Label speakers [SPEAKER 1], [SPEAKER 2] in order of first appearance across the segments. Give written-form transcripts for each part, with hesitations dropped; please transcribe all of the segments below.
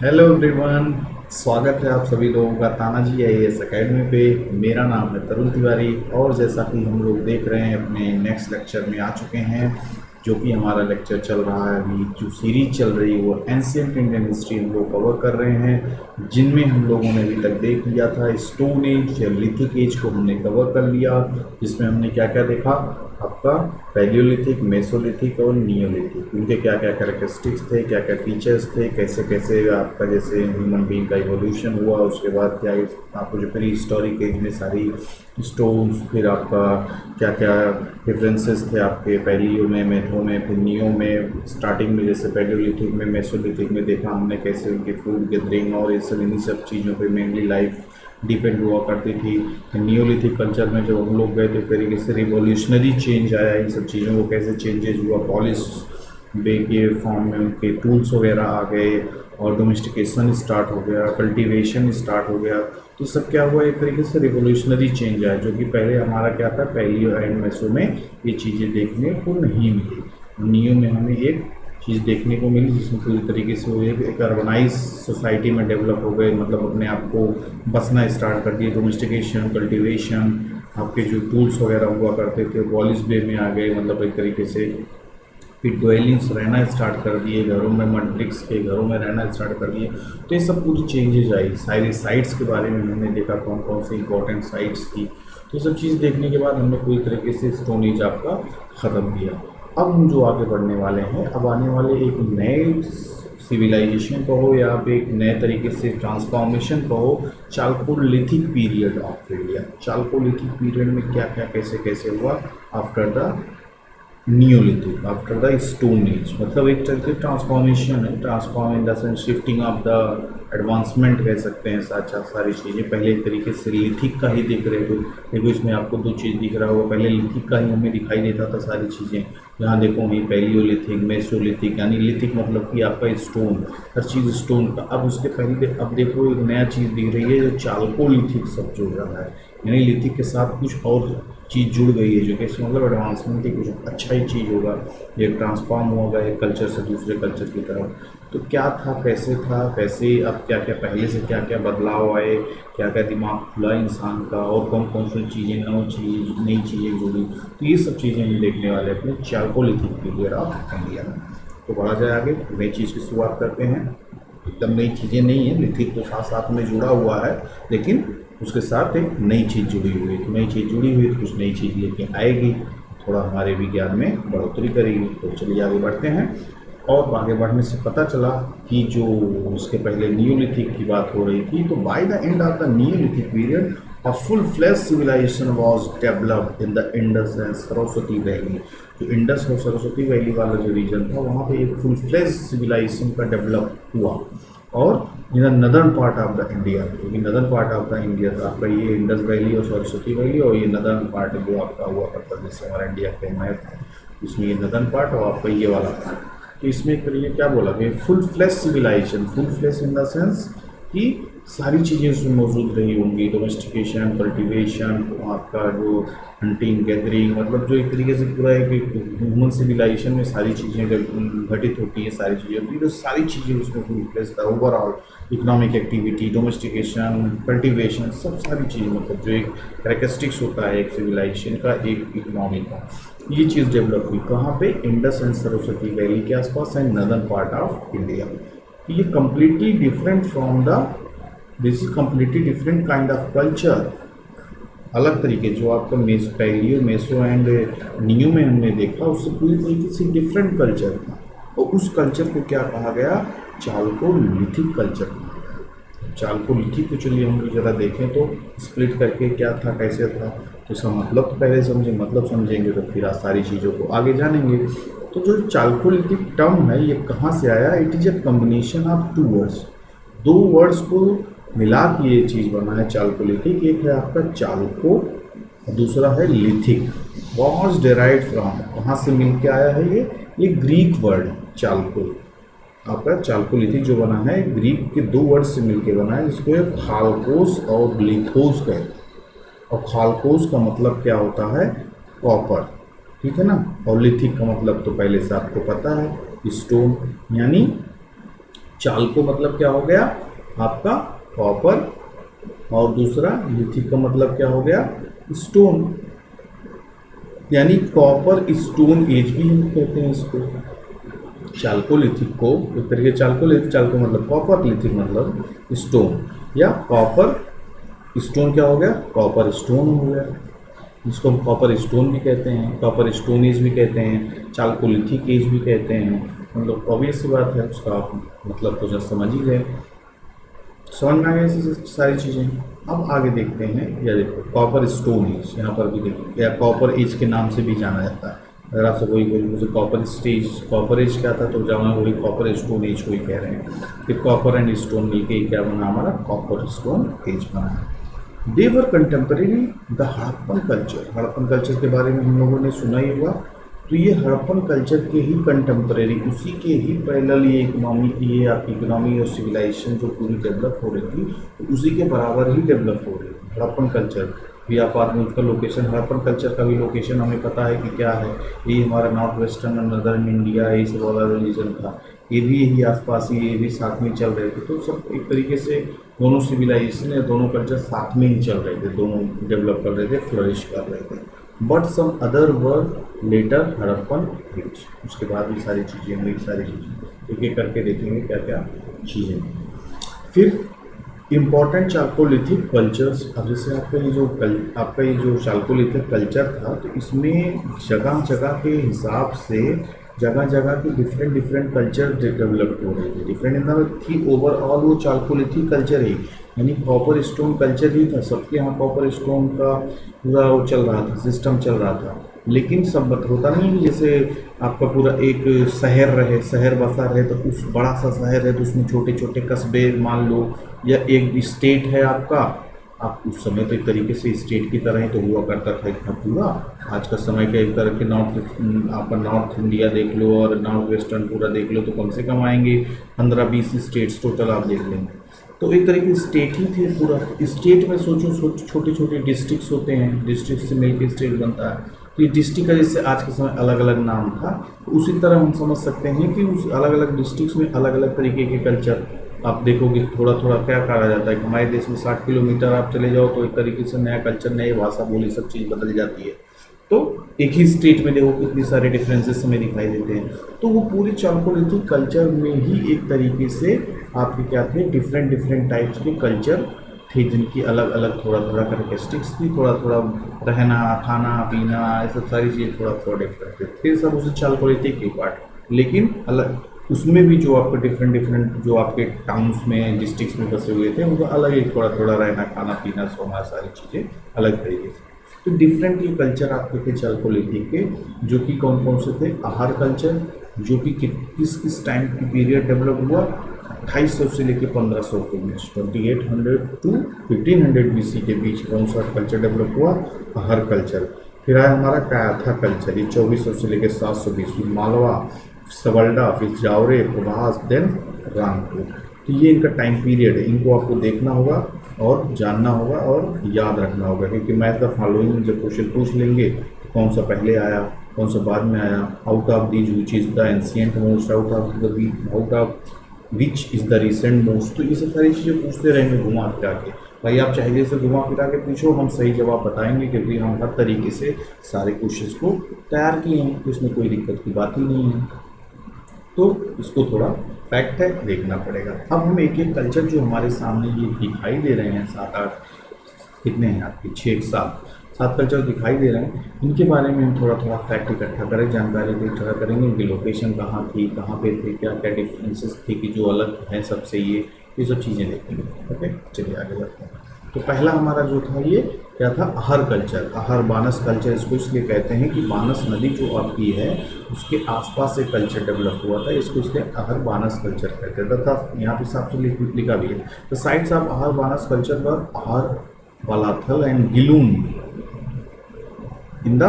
[SPEAKER 1] Hello everyone. स्वागत है आप सभी लोगों का तानाजी आईएएस एकेडमी पे। मेरा नाम है तरुण तिवारी और जैसा कि हम लोग देख रहे हैं अपने नेक्स्ट लेक्चर में आ चुके हैं, जो कि हमारा लेक्चर चल रहा है अभी। जो सीरीज चल रही है वो एंशियंट इंडियन हिस्ट्री हम लोग कवर कर रहे हैं, जिनमें हम लोगों ने अभी तक देख लिया था स्टोन एज या लिथिक एज को हमने कवर कर लिया। जिसमें हमने क्या क्या देखा आपका, पैलियोलिथिक, मेसोलिथिक और नियोलिथिक, उनके क्या क्या कैरेक्टरिस्टिक्स थे, क्या क्या फीचर्स थे, कैसे कैसे आपका जैसे ह्यूमन बीइंग का इवोल्यूशन हुआ। उसके बाद क्या आपको जो प्री हिस्टोरिक एज में सारी स्टोन्स, फिर आपका क्या क्या डिफरेंसेस थे आपके पैलियो में, मेथो में, फिर नियो में। स्टार्टिंग में जैसे पैलियोलिथिक में, मेसोलिथिक में देखा हमने कैसे उनकी फूड गैदरिंग और ये सब इन्हीं सब चीज़ों पे मेनली लाइफ डिपेंड हुआ करती थी। नियोलिथिक कल्चर में जब हम लोग गए तो एक तरीके से रिवोल्यूशनरी चेंज आया इन सब चीज़ों को, कैसे चेंजेस हुआ, पॉलिश बे के फॉर्म में उनके टूल्स वगैरह आ गए और डोमेस्टिकेशन स्टार्ट हो गया, कल्टीवेशन स्टार्ट हो गया। तो सब क्या हुआ, एक तरीके से रिवोल्यूशनरी चेंज आया, जो कि पहले हमारा क्या था, पैलियो एंड मेसो में ये चीज़ें देखने को नहीं मिली। नियो में हमें एक चीज़ देखने को मिली जिसमें पूरी तरीके से वो एक अर्बनाइज सोसाइटी में डेवलप हो गए, मतलब अपने आप को बसना स्टार्ट कर दिए। डोमेस्टिकेशन, कल्टीवेशन, आपके जो टूल्स वगैरह हुआ करते थे वॉलिस बे में आ गए, मतलब एक तरीके से फिर ड्वेलिंग्स रहना स्टार्ट कर दिए, घरों में मल्टिक्स के घरों में रहना स्टार्ट कर दिए। तो ये सब पूरी चेंजेज आई। सारी साइट्स के बारे में हमने देखा, कौन कौन सी इंपॉर्टेंट साइट्स थी। तो ये सब चीज़ देखने के बाद हमने पूरी तरीके से स्टोन एज आपका ख़त्म किया। अब हम जो आगे बढ़ने वाले हैं, अब आने वाले एक नए सिविलाइजेशन कहो या आप एक नए तरीके से ट्रांसफॉर्मेशन कहो, Chalcolithic period of India. Chalcolithic period में क्या क्या कैसे कैसे हुआ after the Neolithic, after the stone age. मतलब एक तरह से ट्रांसफॉर्मेशन है, transform in the sense shifting of the advancement कह सकते हैं। साथ सारी चीज़ें पहले एक तरीके से लिथिक का ही दिख रहे हो, देखो इसमें आपको दो चीज़ दिख रहा होगा, पहले लिथिक का ही हमें दिखाई देता था सारी चीज़ें। यहाँ देखो वहीं पैलियोलिथिक, मेसोलिथिक, यानी लिथिक मतलब कि आपका स्टोन, हर चीज़ स्टोन का। अब उसके पहले अब देखो एक नया चीज़ दिख रही है जो चालकोलिथिक सब जुड़ रहा है, यानी लिथिक के साथ कुछ और चीज़ जुड़ गई है, जो कि इसमें मतलब एडवांसमेंट की कुछ अच्छा ही चीज़ होगा। ये ट्रांसफॉर्म होगा एक कल्चर से दूसरे कल्चर की तरफ। तो क्या था, कैसे अब क्या क्या पहले से क्या क्या बदलाव आए, क्या क्या दिमाग खुला इंसान का, और कौन कौन सी चीज़ें नई चीज़ें जुड़ी। तो ये सब चीज़ें हम देखने वाले अपने चालकोलिथिक पीरियड ऑफ इंडिया में। तो बढ़ा जाए आगे, नई चीज़ की शुरुआत करते हैं। एकदम नई चीज़ें नहीं है, लिथिक तो साथ साथ में जुड़ा हुआ है, लेकिन उसके साथ एक नई चीज़ जुड़ी हुई है। तो नई चीज़ जुड़ी हुई है तो कुछ नई चीज़ लेके आएगी, थोड़ा हमारे विज्ञान में बढ़ोतरी करेगी। तो चलिए आगे बढ़ते हैं। और आगे बढ़ने से पता चला कि जो उसके पहले नियोलिथिक की बात हो रही थी, तो by the end of the neolithic period a full flash civilization was developed in the Indus and Saraswati valley. जो इंडस और सरस्वती वैली वाला जो रीजन था, वहाँ पे एक फुल फ्लैश सिविलाइजेशन का डेवलप हुआ। और in the northern part of the India, क्योंकि northern part of the India था आपका ये इंडस वैली और सरस्वती वैली, और ये नदर्न पार्ट जो आपका हुआ करता जैसे हमारा इंडिया के मैप, इसमें ये नदर्न पार्ट और आपका ये वाला पार्ट। तो इसमें एक तरीके क्या बोला कि full flash civilization, full flash in the sense कि सारी चीज़ें उसमें मौजूद रही होंगी, डोमेस्टिकेशन, कल्टीवेशन, आपका जो हंटिंग गैदरिंग, मतलब जो एक तरीके से पूरा एक ह्यूमन सिविलाइजेशन में सारी चीज़ें जब घटित होती हैं, सारी चीज़ें होती हैं, तो सारी चीज़ें उसमें फुल फ्लैश था। Overall economic activity, domestication, cultivation, सब सारी चीज़ें, मतलब जो एक कैरेक्टरिस्टिक्स होता है एक सिविलाइजेशन का, एक इकोनॉमी का, ये चीज़ डेवलप हुई कहाँ पे, इंडस एंड सरस्वती वैली के आसपास and northern part of India. ये completely different from the, this is completely different kind of culture. अलग तरीके जो आपका पैलियो, मेसो एंड नियो में हमने देखा, उससे पूरी तरीके से डिफरेंट कल्चर था। और उस कल्चर को क्या कहा गया, चालकोलिथिक कल्चर। चालकोलिथिक को चलिए हम लोग ज़रा देखें तो स्प्लिट करके क्या था, कैसे था। तो इसका मतलब तो पहले समझे, मतलब समझेंगे तो फिर सारी चीज़ों को आगे जानेंगे। तो जो चालकोलिथिक टर्म है ये कहाँ से आया, it is a combination of two words, दो वर्ड्स को मिला के ये चीज़ बना है चालकोलिथिक। एक है आपका चालको और दूसरा है लिथिक। वॉज डेराइव फ्रॉम, कहाँ से मिल के आया है ये ग्रीक वर्ड चालको। आपका चालकोलिथिक जो बना है ग्रीक के दो वर्ड से मिलके बना है, जिसको एक खालकोस और लिथोस कहते हैं। और खालकोस का मतलब क्या होता है, कॉपर, ठीक है ना। और लिथिक का मतलब तो पहले से आपको पता है, स्टोन। यानी चालको मतलब क्या हो गया आपका कॉपर, और दूसरा लिथिक का मतलब क्या हो गया स्टोन, यानी कॉपर स्टोन एज भी हम कहते हैं इसको। चाल्कोलिथिक को एक तरीके चाल्कोलिथिक, चाल्को मतलब कॉपर, लिथिक मतलब स्टोन, या कॉपर स्टोन क्या हो गया कॉपर स्टोन हो गया, जिसको हम कॉपर स्टोन भी कहते हैं, कॉपर स्टोन एज भी कहते हैं, चाल्कोलिथिक एज भी कहते हैं। मतलब ऑब्वियस सी बात है, उसका आप मतलब तो जस्ट समझ ही गए, समझ में आ गया ऐसी सारी चीज़ें। अब आगे देखते हैं, या देखो कॉपर स्टोन एज, यहाँ पर भी देखो या कॉपर एज के नाम से भी जाना जाता है। अगर आपसे कोई बोले मुझे कॉपर स्टेज कॉपर एज क्या था, तो जहाँ वही कॉपर स्टोन एज को ही कह रहे हैं। फिर कॉपर एंड स्टोन मिलके ही क्या बना हमारा कॉपर स्टोन एज बना है। They were contemporary the Harappan culture. Harappan culture के बारे में हम लोगों ने सुना ही होगा। तो ये हड़प्पन कल्चर के ही कंटेम्परेरी, उसी के ही पैरेलल ये इकोनॉमी, ये आपकी इकोनॉमी और सिविलाइजेशन जो पूरी डेवलप हो रही थी, तो उसी के बराबर ही डेवलप हो रही थी। हड़प्पन कल्चर भी आप आदमी उसका लोकेशन, हड़प्पन कल्चर का भी लोकेशन हमें पता है कि क्या है, ये हमारा नॉर्थ वेस्टर्न और नदर्न इंडिया ये सब वाला रीजन था, ये भी यही आसपास ही, ये भी साथ में चल रहे थे। तो सब एक तरीके से दोनों सिविलाइजेशन या दोनों कल्चर साथ में ही चल रहे थे, दोनों डेवलप कर रहे थे, फ्लरिश कर रहे थे। But some other were later Harappan age, उसके बाद भी सारी चीज़ें हुई, सारी चीज़ें एक एक करके देखेंगे क्या क्या चीज़ें। फिर इम्पॉर्टेंट चाल्कोलिथिक कल्चर्स। अब जैसे आपका ये जो चाल्कोलिथिक कल्चर था, तो इसमें जगह जगह के हिसाब से जगह जगह के डिफरेंट डिफरेंट कल्चर डेवलप हो रहे थे। डिफरेंट इन द थी ओवरऑल वो चाल्कोलिथिक कल्चर ही, यानी कॉपर स्टोन कल्चर ही था, सबके यहाँ कॉपर स्टोन का पूरा वो चल रहा था, सिस्टम चल रहा था। लेकिन सब होता नहीं है कि जैसे आपका पूरा एक शहर रहे, शहर बसा रहे, तो उस बड़ा सा शहर है तो उसमें छोटे छोटे कस्बे मान लो, या एक स्टेट है आपका, आप उस समय तो एक तरीके से स्टेट की तरह ही तो हुआ करता था इतना पूरा। आज का समय का एक तरह के आपका नॉर्थ इंडिया देख लो और नॉर्थ वेस्टर्न पूरा देख लो, तो कम से कम आएंगे 15-20 स्टेट्स टोटल आप देख लेंगे। तो एक तरीके से स्टेट ही थे पूरा। स्टेट में सोचो छोटे छोटे डिस्ट्रिक्ट्स होते हैं, डिस्ट्रिक्ट से मिलकर स्टेट बनता है। तो ये डिस्ट्रिक्ट का जैसे आज के समय अलग अलग नाम था, तो उसी तरह हम समझ सकते हैं कि उस अलग अलग डिस्ट्रिक्ट्स में अलग अलग तरीके के कल्चर आप देखोगे। थोड़ा थोड़ा क्या कहा जाता है कि हमारे देश में 60 किलोमीटर आप चले जाओ तो एक तरीके से नया कल्चर, नई भाषा बोली, सब चीज़ बदल जाती है। तो एक ही स्टेट में देखो कितनी सारे डिफरेंसेस हमें दिखाई देते हैं। तो वो पूरी चाल्कोलिथिक कल्चर में ही एक तरीके से आपके क्या थे, डिफरेंट डिफरेंट टाइप्स के कल्चर थे, जिनकी अलग अलग थोड़ा थोड़ा कैरेक्टरिस्टिक्स थी, थोड़ा थोड़ा रहना खाना पीना ये सब सारी चीज़ें थोड़ा थोड़ा डिफरेंट थे। फिर सब उसे चाल्कोलिथिक के पार्ट, लेकिन अलग उसमें भी जो आपके डिफरेंट डिफरेंट जो आपके टाउन्स में डिस्ट्रिक्ट्स में बसे हुए थे, उनका अलग ही थोड़ा थोड़ा रहना खाना पीना सोना सारी चीज़ें अलग तरीके से। तो डिफरेंट ये कल्चर आपके थे चाल्कोलिथिक के, जो कि कौन कौन से थे। आहार कल्चर, जो कि किस किस टाइम की पीरियड डेवलप हुआ, 2800 से लेकर 1500 के बीच, 2800 टू 1500 BC के बीच कौन सा कल्चर डेवलप हुआ, आहार कल्चर। फिर आया हमारा कायाथा कल्चर, ये 2400 से लेकर 700 BC, मालवा, सवल्डा, फिर जावरे, प्रभास, देन रामपुर। तो ये इनका टाइम पीरियड है, इनको आपको देखना होगा और जानना होगा और याद रखना होगा, क्योंकि मैथ द फॉलोइंग जब क्वेश्चन पूछ लेंगे तो कौन सा पहले आया कौन सा बाद में आया, out of these which is the ancient most, out of which is the recent most. तो ये सब सारी चीज़ें पूछते रहेंगे घुमा फिरा के। भाई आप चाहे जैसे घुमा फिरा के पूछो, हम सही जवाब बताएंगे, क्योंकि हम हर तरीके से सारे क्वेश्चंस को तैयार किए हैं, तो इसमें कोई दिक्कत की बात ही नहीं है। तो इसको थोड़ा फैक्ट है देखना पड़ेगा। अब हम एक एक कल्चर जो हमारे सामने ये दिखाई दे रहे हैं, 7-8 कितने हैं आपके 6-7 कल्चर दिखाई दे रहे हैं, इनके बारे में हम थोड़ा थोड़ा फैक्ट इकट्ठा करें, जानकारी इकट्ठा करेंगे। इनकी लोकेशन कहाँ थी, कहाँ पे थे, क्या क्या डिफरेंसेस थे कि जो अलग हैं सबसे, ये सब चीज़ें देखेंगे। ओके, चलिए आगे बढ़ते हैं। तो पहला हमारा जो था ये क्या था, आहर कल्चर। आहर बानस कल्चर इसको इसलिए कहते हैं कि बानस नदी जो आपकी है उसके आसपास से कल्चर डेवलप हुआ था, इसको इसलिए आहर बानस कल्चर कहते हैं। तथा यहाँ पे साफ से लिखा भी है, द साइट्स ऑफ आहर बानस culture were Ahar, Balathal and Gilund in the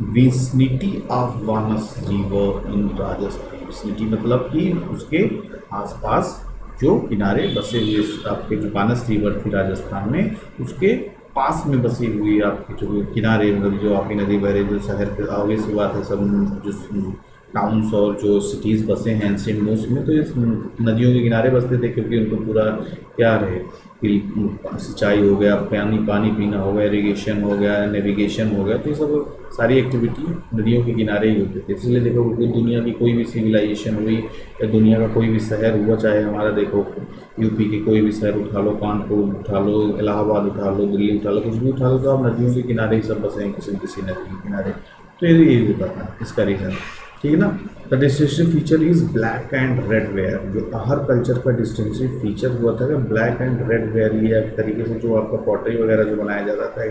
[SPEAKER 1] vicinity of Banas river in Rajasthan. Vicinity मतलब कि उसके आसपास जो किनारे बसे हुए आपके जो बानस रिवर थी राजस्थान में, उसके पास में बसी हुई आपके जो किनारे, मतलब जो आपकी नदी बह रही, जो शहर के आगे से बात है, सब जो टाउन्स और जो सिटीज़ बसे हैं एंशियंट मूव्स में, तो इस नदियों के किनारे बसते थे, क्योंकि उनको पूरा क्या रहे कि सिंचाई हो गया, पानी पानी पीना हो गया, इरिगेशन हो गया, नेविगेशन हो गया, तो ये सब सारी एक्टिविटी नदियों के किनारे ही होती थी। इसलिए देखो कि दुनिया की कोई भी सिविलाइजेशन हुई या दुनिया का कोई भी शहर हुआ, चाहे हमारा देखो यूपी के कोई भी शहर उठा लो, कानपुर उठा लो, इलाहाबाद उठा लो, दिल्ली उठा लो, कुछ भी उठा लो, तो आप नदियों के किनारे ही सब बसे हैं, किसी किसी नदी के किनारे। तो यही होता था इसका रीज़न, ठीक है ना। The distinctive feature is black and red ware. जो हर कल्चर का डिस्टिंक्टिव फीचर हुआ था कि ब्लैक एंड रेड वेयर, ये एक तरीके से जो आपका पॉटरी वगैरह जो बनाया जाता था,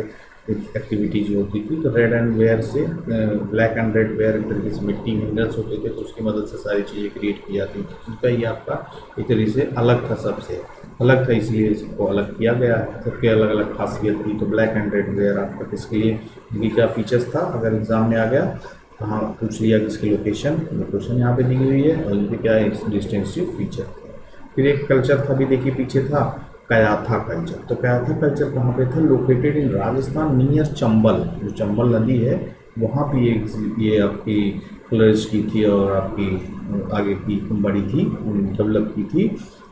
[SPEAKER 1] एक्टिविटी जो होती थी, तो रेड एंड वेयर से ब्लैक एंड रेड वेयर एक तरीके से मिट्टी मिनरल्स होते थे, तो उसकी मदद से सारी चीज़ें क्रिएट की जाती थी। उसका ये आपका एक तरीके से अलग था, सबसे अलग था, इसलिए इसको अलग किया गया है। सबके अलग अलग खासियत थी। तो ब्लैक एंड रेड वेयर आपका किसके लिए, इनकी क्या फीचर्स था, अगर एग्जाम में आ गया कहाँ पूछ लिया किसकी लोकेशन यहाँ पे दी हुई है और इनके क्या डिस्टिंक्टिव फीचर। फिर एक कल्चर था भी देखिए पीछे था, कयाथा कल्चर। तो कयाथा कल्चर कहाँ पे था, located in Rajasthan near Chambal. जो चंबल नदी है वहाँ पे ये आपकी फ्लरिश की थी और आपकी आगे की बड़ी थी, डेवलप की थी।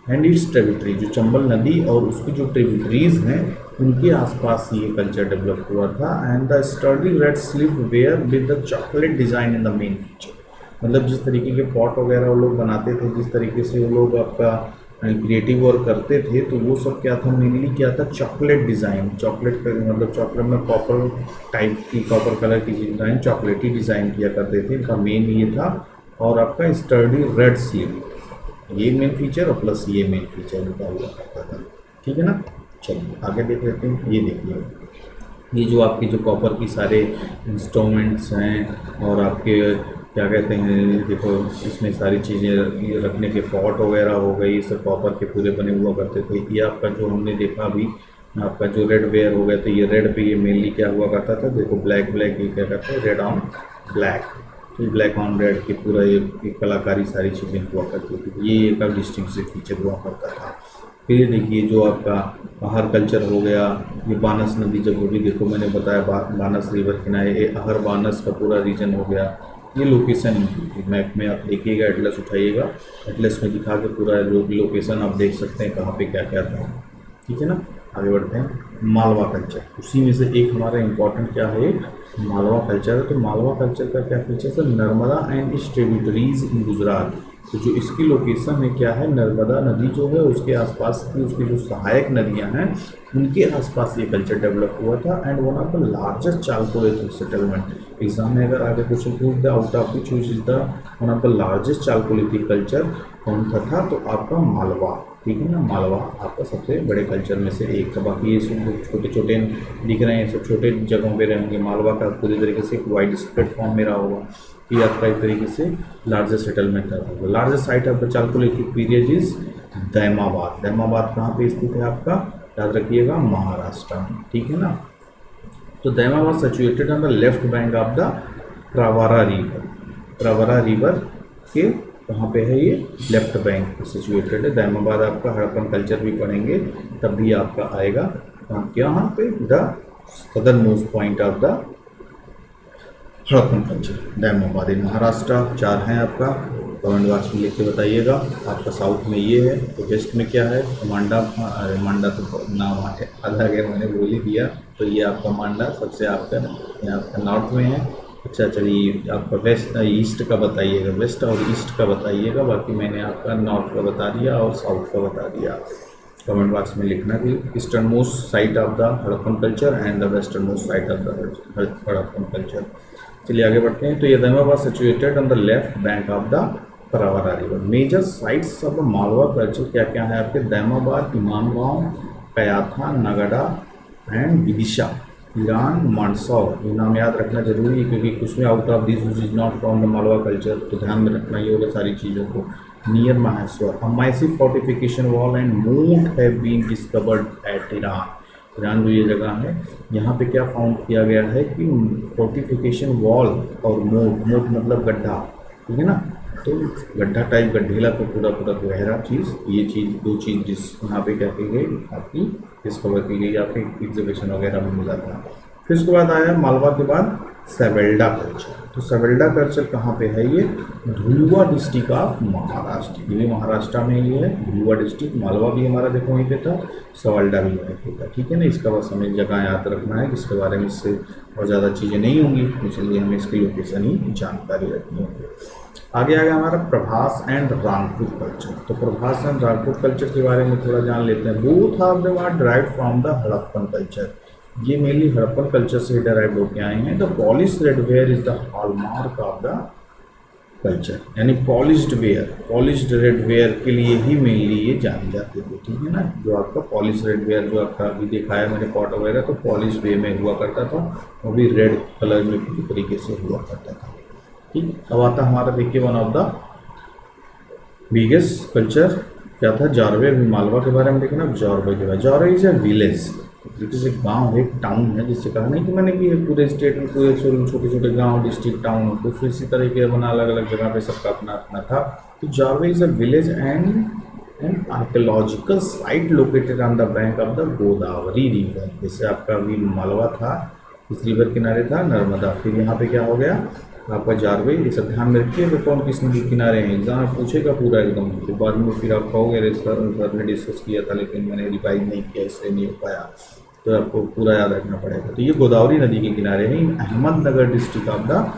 [SPEAKER 1] एंड इट्स ट्रिब्यूटरी, जो चंबल नदी और उसकी जो ट्रिब्यूटरीज हैं उनके आसपास ये कल्चर डेवलप हुआ था। And the sturdy red slip ware with the chocolate design in the main feature. मतलब जिस तरीके के पॉट वगैरह वो लोग बनाते थे, जिस तरीके से वो लोग आपका क्रिएटिव वर्क करते थे, तो वो सब क्या था, मेनली क्या था, चॉकलेट डिज़ाइन। चॉकलेट मतलब चॉकलेट में कॉपर टाइप की, कॉपर कलर की डिज़ाइन, चॉकलेटी डिज़ाइन किया करते थे, इनका मेन ये था। और आपका स्टर्डी रेड स्लीव, ये मेन फीचर और प्लस ये मेन फीचर इनका हुआ करता था, ठीक है ना। चलिए आगे देख लेते हैं। ये देखिए, ये जो आपके जो कॉपर की सारे इंस्ट्रूमेंट्स हैं और आपके क्या कहते हैं, देखो इसमें सारी चीज़ें रखने के पॉट वगैरह हो गई, ये सब कॉपर के पूरे बने हुआ करते थे। ये आपका जो हमने देखा अभी, आपका जो रेड वेयर हो गया, तो ये रेड पे ये मेनली क्या हुआ करता था, देखो ब्लैक ब्लैक, ये क्या करते हैं, रेड ऑन ब्लैक, तो ब्लैक ऑन रेड की पूरा ये कलाकारी सारी चीज़ें हुआ करती थी। ये एक डिस्टिंक्टिव फीचर हुआ करता था। फिर देखिए जो आपका अहर कल्चर हो गया, ये बानस नदी, जब वो भी देखो मैंने बताया बानस रिवर किनारे, ये अहर बानस का पूरा रीजन हो गया। ये लोकेशन मैप में आप देखिएगा, एटलस उठाइएगा, एटलस में दिखा के पूरा लोकेशन आप देख सकते हैं कहाँ पे क्या क्या था, ठीक है ना। आगे बढ़ते हैं। मालवा कल्चर, उसी में से एक हमारा इम्पोर्टेंट क्या है, मालवा कल्चर है। तो मालवा कल्चर का क्या फीचर है, नर्मदा एंड इट्स ट्रिब्यूटरीज इन गुजरात। तो जो इसकी लोकेशन है क्या है, नर्मदा नदी जो है उसके आसपास की, उसकी जो सहायक नदियां हैं उनके आसपास ये कल्चर डेवलप हुआ था। And one of the largest chalcolithic settlement, exam में अगर आगे क्वेश्चन पूछ the out of which is the one of the largest Chalcolithic culture कौन था, तो आपका मालवा, ठीक है ना। मालवा आपका सबसे बड़े कल्चर में से एक था। बाकी ये सब छोटे छोटे दिख रहे हैं, सब छोटे जगहों पे रहेंगे। मालवा का पूरी तरीके से एक वाइड स्प्रेड फॉर्म में रहा होगा। ये आपका एक तरीके से लार्जेस्ट सेटलमेंट था। Largest site of the Chalcolithic period is Daimabad. Daimabad कहाँ पे स्थित है आपका, याद रखिएगा, महाराष्ट्र में, ठीक है ना। तो Daimabad situated on the left bank of the Pravara river. Pravara river के कहाँ पे है, ये लेफ्ट बैंक पे सिचुएटेड है। दैमाबाद आपका हड़प्पन कल्चर भी पढ़ेंगे तब भी आपका आएगा, यहाँ पे the southern most point of the Harappan culture, Daimabad in Maharashtra. 4 हैं आपका, कमेंट बॉक्स में लिख के बताइएगा। आपका साउथ में ये है, तो वेस्ट में क्या है, मांडा। मांडा तो नाम आधा गया मैंने बोल ही दिया, तो ये आपका मांडा सबसे आपका यहाँ आपका नॉर्थ में है। अच्छा चलिए आपका वेस्ट ईस्ट का बताइएगा, वेस्ट और ईस्ट का बताइएगा, बाकी मैंने आपका नॉर्थ का बता दिया और साउथ का बता दिया। कमेंट बॉक्स में लिखना कि eastern most site of the Harappan culture and the western most site of the Harappan culture. चलिए आगे बढ़ते हैं। तो ये Daimabad situated on the left bank of the Pravara river. Major sites of the Malwa culture क्या क्या है आपके, दैमाबाद, इमामगांव, कयाथा, नगड़ा एंड विदिशा, ईरान, मंदसौर। ये नाम याद रखना जरूरी है क्योंकि कुछ में out of this is not from the Malwa culture, तो ध्यान में रखना ही होगा सारी चीज़ों को। Near Maheshwar, a massive fortification wall and moat have been discovered at Eran. Eran जो ये जगह है यहाँ पे क्या फाउंड किया गया है कि फोर्टिफिकेशन वॉल और मोट मतलब गड्ढा, ठीक है ना। तो गड्ढा टाइप गड्ढेला को पूरा गहरा चीज़, ये चीज़ 2 चीज़ जिस यहाँ पे क्या की गई आपकी डिस्कवर की गई, आपके एग्जीबिशन वगैरह में मिला था। फिर उसके बाद आया मालवा के बाद सेवेल्डा कल्चर। तो तो सवेल्डा कल्चर कहाँ पे है? ये धुलवा डिस्ट्रिक्ट ऑफ महाराष्ट्र, ये महाराष्ट्र में ही है। धुलवा डिस्ट्रिक्ट, मालवा भी हमारा देखो वहीं पे था, सवेल्डा भी वहीं पे था, ठीक है ना। इसका बस हमें जगह याद रखना है, जिसके बारे में इससे और ज़्यादा चीज़ें नहीं होंगी, इसलिए हमें इसकी लोकेशन ही जानकारी रखनी होगी। आगे आ गया हमारा प्रभास एंड रामपुर कल्चर। तो प्रभास एंड रामपुर कल्चर के बारे में थोड़ा जान लेते हैं। Both of them are derived from the Harappan culture, ये मेनली हड़प्पन कल्चर से डिराइव होकर आए हैं। The polish red ware is the hallmark of the culture, यानी पॉलिश्ड रेड वेयर के लिए ही मेनली ये जाने जाते थे, ठीक है ना। जो आपका पॉलिश रेड वेयर जो आपका अभी दिखाया मैंने पॉट वगैरह, तो पॉलिश वे में हुआ करता था, वो भी रेड कलर में पूरी तरीके से हुआ करता था, ठीक। अब आता हमारा देखिए one of the biggest culture क्या था, जारवे। मालवा के बारे में देखना, जारवे के बारे में। जारवे इज ए विलेज, जैसे गांव है, टाउन है, जिससे कहा नहीं कि मैंने कि पूरे स्टेट में पूरे छोटे छोटे गांव, डिस्ट्रिक्ट, टाउन, तो इसी तरह के बना अलग अलग जगह पे सबका अपना अपना था। तो Jorwe is a village and an archaeological site located on the bank of the Godavari river. जैसे आपका अभी मालवा था, इस रिवर किनारे था नर्मदा, फिर यहाँ पे क्या हो गया आपका जारवे। ये सब ध्यान में रखिए, कौन किस नदी किनारे हैं, एग्जाम में पूछेगा पूरा एकदम, फिर बाद में फिर आप कहोगे सर ने डिस्कस किया था लेकिन मैंने रिवाइज नहीं किया इसलिए नहीं हो पाया, तो आपको पूरा याद रखना पड़ेगा। तो ये गोदावरी नदी के किनारे हैं, Ahmednagar district of the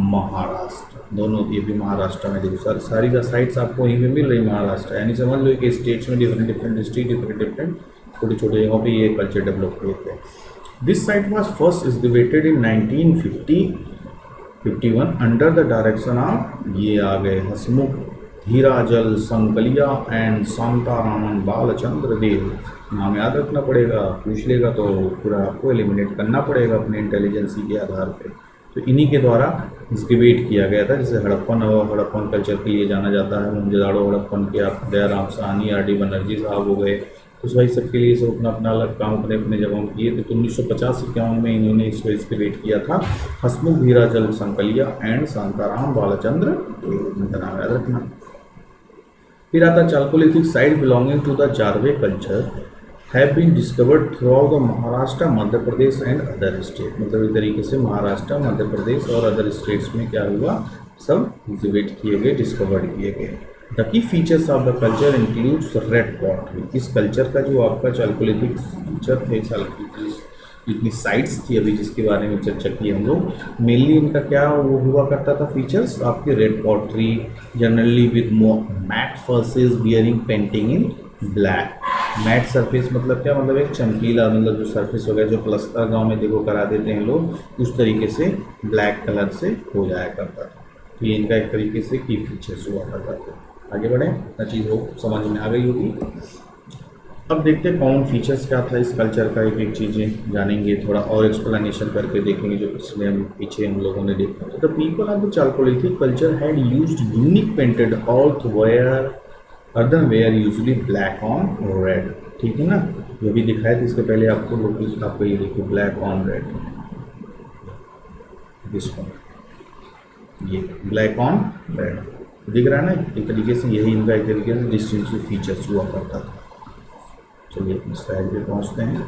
[SPEAKER 1] Maharashtra. दोनों ये भी महाराष्ट्र में, देखो सर सारी का साइट्स आपको यहीं पे मिल रही महाराष्ट्र, यानी समझ लो कि स्टेट्स में डिफरेंट डिस्ट्रिक्ट डिफरेंट छोटे छोटे जगहों पे ये कल्चर डेवलप हुए थे। This site was first excavated in 1951 under the direction of, ये आ गए हसमुख धीराजल संकलिया एंड शांतारामन बालचंद्र देव। नाम याद रखना पड़ेगा, पूछ लेगा तो पूरा आपको एलिमिनेट करना पड़ेगा अपने इंटेलिजेंसी के आधार पे। तो इन्हीं के द्वारा एक्सकवेट किया गया था, जैसे हड़प्पन और हड़प्पन कल्चर के लिए जाना जाता है। मोहनजोदड़ो हड़प्पन के आप दयाराम साहनी, आर डी बनर्जी साहब हो गए, तो भाई सबके लिए सब अपना अपना अलग काम अपने अपने जगहों किए। तो 1950-51 में इन्होंने इसको एक्सकवेट किया था, हसमुख धीराजल संकलिया एंड शांताराम बालचंद्र इनका नाम याद रखना। फिर आता chalcolithic site belonging to the Jorwe culture have been discovered throughout the Maharashtra, Madhya Pradesh and other state. मतलब एक तरीके से महाराष्ट्र, मध्य प्रदेश और अदर स्टेट्स में क्या हुआ, सब एक्सकवेट किए गए, डिस्कवर्ड किए गए। The key features of the culture includes red pottery. इस कल्चर का जो आपका चालकोलिथिक फीचर थे, जितनी साइट्स थी अभी जिसके बारे में चर्चा की हम लोग, मेनली इनका क्या वो हुआ करता था फीचर्स आपके, red pottery generally with matt surface bearing painting in black. Matt surface मतलब क्या, मतलब एक चमकीला, मतलब जो सरफेस हो गया, जो प्लस्तर गांव में देखो करा देते हैं लोग, उस तरीके से ब्लैक कलर से हो जाया करता था। तो ये इनका एक तरीके से की फीचर्स हुआ करता था। आगे बढ़ें, ना चीज़ हो समझ में आ गई होगी। अब देखते हैं कॉमन फीचर्स क्या था इस कल्चर का, एक एक चीज़ें जानेंगे, थोड़ा और एक्सप्लेनेशन करके देखेंगे जो पिछले पीछे हम लोगों ने देखा। तो the people of the chalcolithic culture had used unique painted earthware, earthenware usually black on red, ठीक है ना। जो भी दिखाया था इसके पहले आपको लोग, आपको ये देखिए ब्लैक ऑन रेड, दिस ये ब्लैक ऑन रेड दिख रहा है ना, एक तरीके से यही इनका एक तरीके से डिस्टिंक्टिव फीचर्स हुआ करता था। चलिए स्लाइड पे पहुंचते हैं।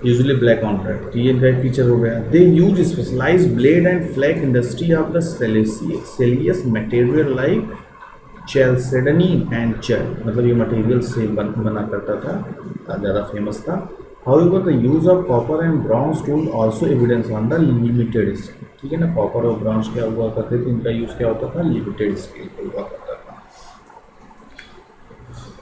[SPEAKER 1] यूजुअली ब्लैक ऑन रेड, तो ये इनका एक फीचर हो गया। They use specialise blade and flag industry of the siliceous material like chalcedony and chert, मतलब ये मटेरियल से बना करता था, ज़्यादा फेमस था। However, the use of copper and bronze tool also evidence on the limited scale, ठीक है ना। कॉपर और ब्रॉन्ज क्या हुआ करते थे, इनका यूज़ क्या होता था, लिमिटेड स्केल पर हुआ करता था।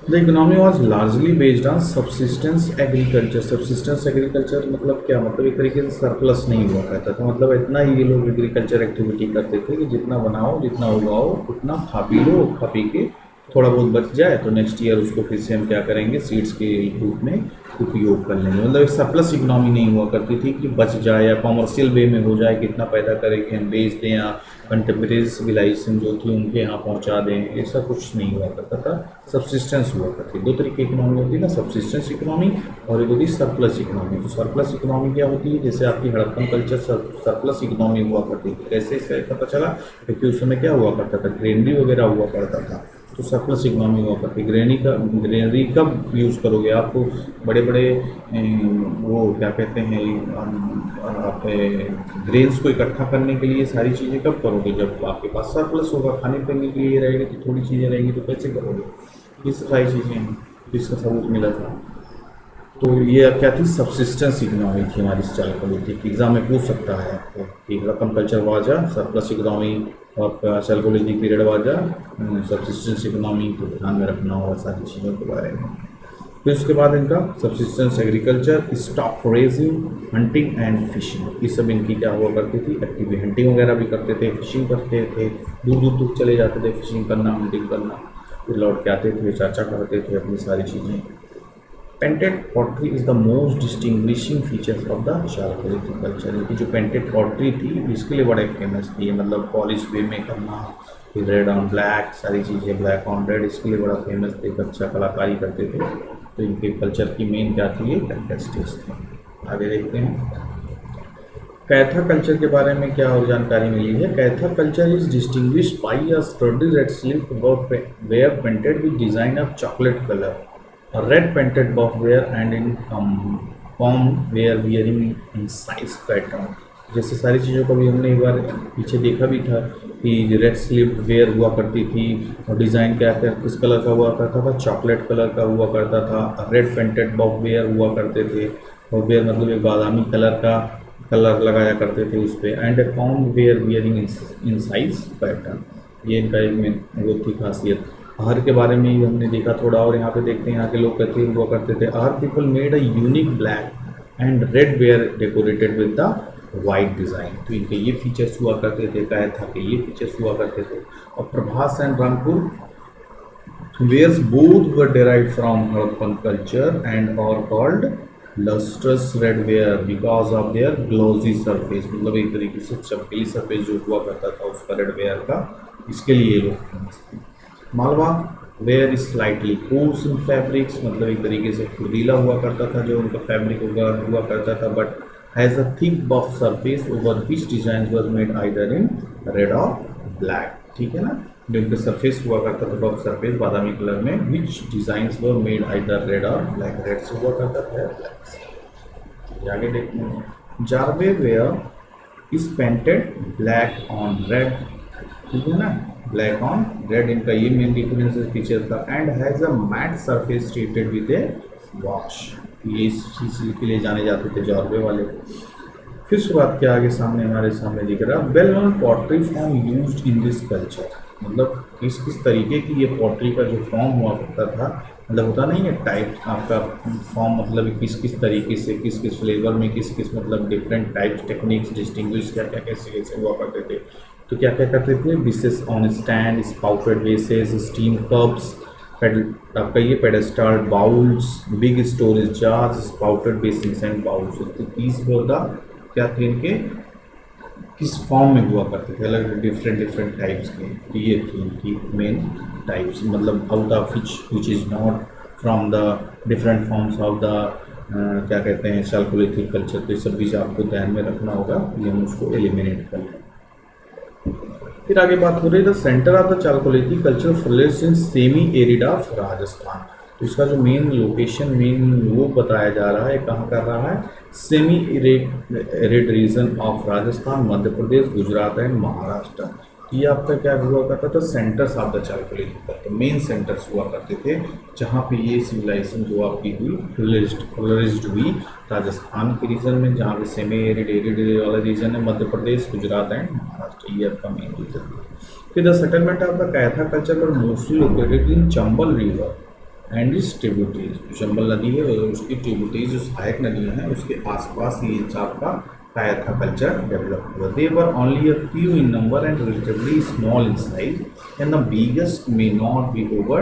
[SPEAKER 1] The economy was largely based on subsistence agriculture। subsistence agriculture मतलब क्या, मतलब एक तरीके से सरप्लस नहीं हुआ करता था, मतलब इतना ही ये लोग एग्रीकल्चर एक्टिविटी करते थे कि जितना बनाओ, जितना उगाओ, उतना खा पी लो, खा पी के थोड़ा बहुत बच जाए तो नेक्स्ट ईयर उसको फिर से हम क्या करेंगे, सीड्स के रूप में उपयोग कर लेंगे। मतलब एक सरप्लस इकोनॉमी नहीं हुआ करती थी कि बच जाए या कॉमर्शियल वे में हो जाए, कितना पैदा करेंगे हम बेच दें या कंटेम्प्रेरी सिविलाइजेशन जो थी उनके यहाँ पहुँचा दें, ऐसा कुछ नहीं हुआ करता था। सब्सिस्टेंस हुआ करती, दो तरीके की इकोनॉमी होती है ना, सब्सिस्टेंस इकोनॉमी और एक होती है सरप्लस इकोनॉमी। तो सरप्लस इकोनॉमी क्या होती है, जैसे आपकी हड़प्पन कल्चर सरप्लस इकोनॉमी हुआ करती थी। कैसे इसका पता चला, क्योंकि उस समय क्या हुआ करता था, ग्रेनरी वगैरह हुआ करता था, तो सरप्लस इकोनॉमी हुआ करती। ग्रेनरी कब यूज़ करोगे आपको बड़े बड़े वो क्या कहते हैं आप ग्रेन्स को इकट्ठा करने के लिए सारी चीज़ें कब करोगे, जब आपके पास सरप्लस होगा। खाने पीने के लिए रहेगी तो थोड़ी चीज़ें रहेंगी तो कैसे करोगे, ये सारी चीज़ें हैं जिसका सबूत मिला था। तो ये क्या थी, सब्सिस्टेंस इकोनॉमी थी हमारी चालकोलिथिक। एग्जाम में पूछ सकता है आपको कि रकम कल्चर वाजा, सरप्लस इकोनॉमी और चालकोलिथिक पीरियड वाजा, सब्सिस्टेंस इकोनॉमी, तो ध्यान में रखना होगा सारी चीज़ों के बारे में। फिर उसके बाद इनका subsistence agriculture, stock raising, hunting and fishing, ये सब इनकी क्या हुआ करती थी एक्टिविटी। हंटिंग वगैरह भी करते थे, फिशिंग करते थे, दूर दूर तक चले जाते थे फिशिंग करना, हंटिंग करना, फिर लौट के आते थे, चर्चा करते थे अपनी सारी चीज़ें। Painted pottery is the most distinguishing features of the chalcolithic culture. इनकी जो पेंटेड पॉटरी थी इसके लिए बड़े फेमस थी, मतलब पॉलिश वे में करना, फिर रेड ऑन ब्लैक, सारी चीज़ें ब्लैक ऑन रेड, इसके लिए बड़ा फेमस थे, अच्छा कलाकारी करते थे। तो इनके कल्चर की मेन क्या थी, ये कैरेक्टरिस्टिक्स थे। आगे देखते हैं कैथा कल्चर के बारे में क्या और जानकारी मिली है। Kaytha culture is distinguished by a study red slip about ware painted with design of chocolate colour, red painted buff ware and in comb ware wearing in size pattern. जैसे सारी चीज़ों को भी हमने एक बार पीछे देखा भी था कि रेड स्लिप वेयर हुआ करती थी और डिज़ाइन क्या क्या किस कलर का हुआ करता था, चॉकलेट कलर का हुआ करता था। रेड पेंटेड बफ वेयर हुआ करते थे, और वेयर मतलब एक बादामी कलर का कलर लगाया करते थे उस पर। And comb ware wearing in size pattern, ये इनका एक में वो थी खासियत। आहर के बारे में ही हमने देखा थोड़ा, और यहाँ पे देखते हैं यहाँ के लोग कहते हुआ करते थे आहर people made a unique black and red ware decorated with the white design. तो इनके ये फीचर्स हुआ करते थे, कैथा के ये फीचर्स हुआ करते थे। और Prabhas and Rangpur wares both were derived from Harappan culture and are called lustrous red ware because of their glossy surface, मतलब एक तरीके से चमकीली सरफेस जो हुआ करता था उसका रेड वेयर का, इसके लिए ये लोग फेमस थे। Malwa ware is slightly coarse in fabrics, मतलब एक तरीके से खुर्दीला हुआ करता था जो उनका फैब्रिक हुआ करता था, but has a thick buff surface over which design was made either in red और ब्लैक। ठीक है ना, जो उनका सरफेस हुआ करता था बफ सरफेस बादामी कलर में, which design were made either red और ब्लैक, रेड से हुआ करता था ब्लैक से। आगे देखते हैं Jorwe ware is painted black on red, ठीक है ना, ब्लैक ऑन रेड, इनका ये मेन डिफरेंस फीचर था। And has a matt surface treated with a wash, ये इस चीज़ के लिए जाने जाते थे जॉर्वे वाले। फिर उसके बाद क्या आगे सामने हमारे सामने दिख रहा है, well known pottery form used in this culture, मतलब किस किस तरीके की ये पॉटरी का जो फॉर्म हुआ करता था, मतलब होता नहीं है टाइप आपका फॉर्म, मतलब किस किस तरीके से किस किस फ्लेवर में किस किस मतलब डिफरेंट टाइप्स टेक्निक्स डिस्टिंग्विश क्या क्या कैसे कैसे हुआ करते थे। तो क्या क्या करते थे, dishes on stand, spouted bases, steam cups, आपका ये pedestal bowls, big storage jars, spouted basins and bowls. तो 30 होगा क्या थे इनके, किस फॉर्म में हुआ करते थे, अलग डिफरेंट टाइप्स के। तो ये थी इनकी मेन टाइप्स, मतलब out of which is not from the different forms of the क्या कहते हैं चालकोलिथिक कल्चर। तो ये सब चीज़ आपको ध्यान में रखना होगा, ये हम उसको एलिमिनेट कर लें। फिर आगे बात हो रही है the centre of the chalcolithic culture flourish in semi arid of Rajasthan. तो इसका जो मेन लोकेशन मेन वो बताया जा रहा है, कहाँ कर रहा है, semi arid region of Rajasthan, Madhya Pradesh, Gujarat and Maharashtra. ये आपका क्या हुआ करता था, centres of the chalcolithic culture, main centres हुआ करते थे जहाँ पे ये सिविलाइजेशन जो आपकी हुई फ्लोरिश्ड हुई राजस्थान के रीजन में, जहाँ पे सेमी एरिड वाला रीजन है, मध्य प्रदेश, गुजरात एंड महाराष्ट्र, ये आपका मेन रीजन है। फिर the settlement of the Kayatha culture पर mostly located in Chambal river and its tributaries. Chambal नदी है और उसकी ट्रिब्यूटरीज जो सहायक नदियाँ हैं उसके आसपास ये आपका कैथा कल्चर डेवलप हुआ। They were only a few in number and relatively small in size and the biggest may not be over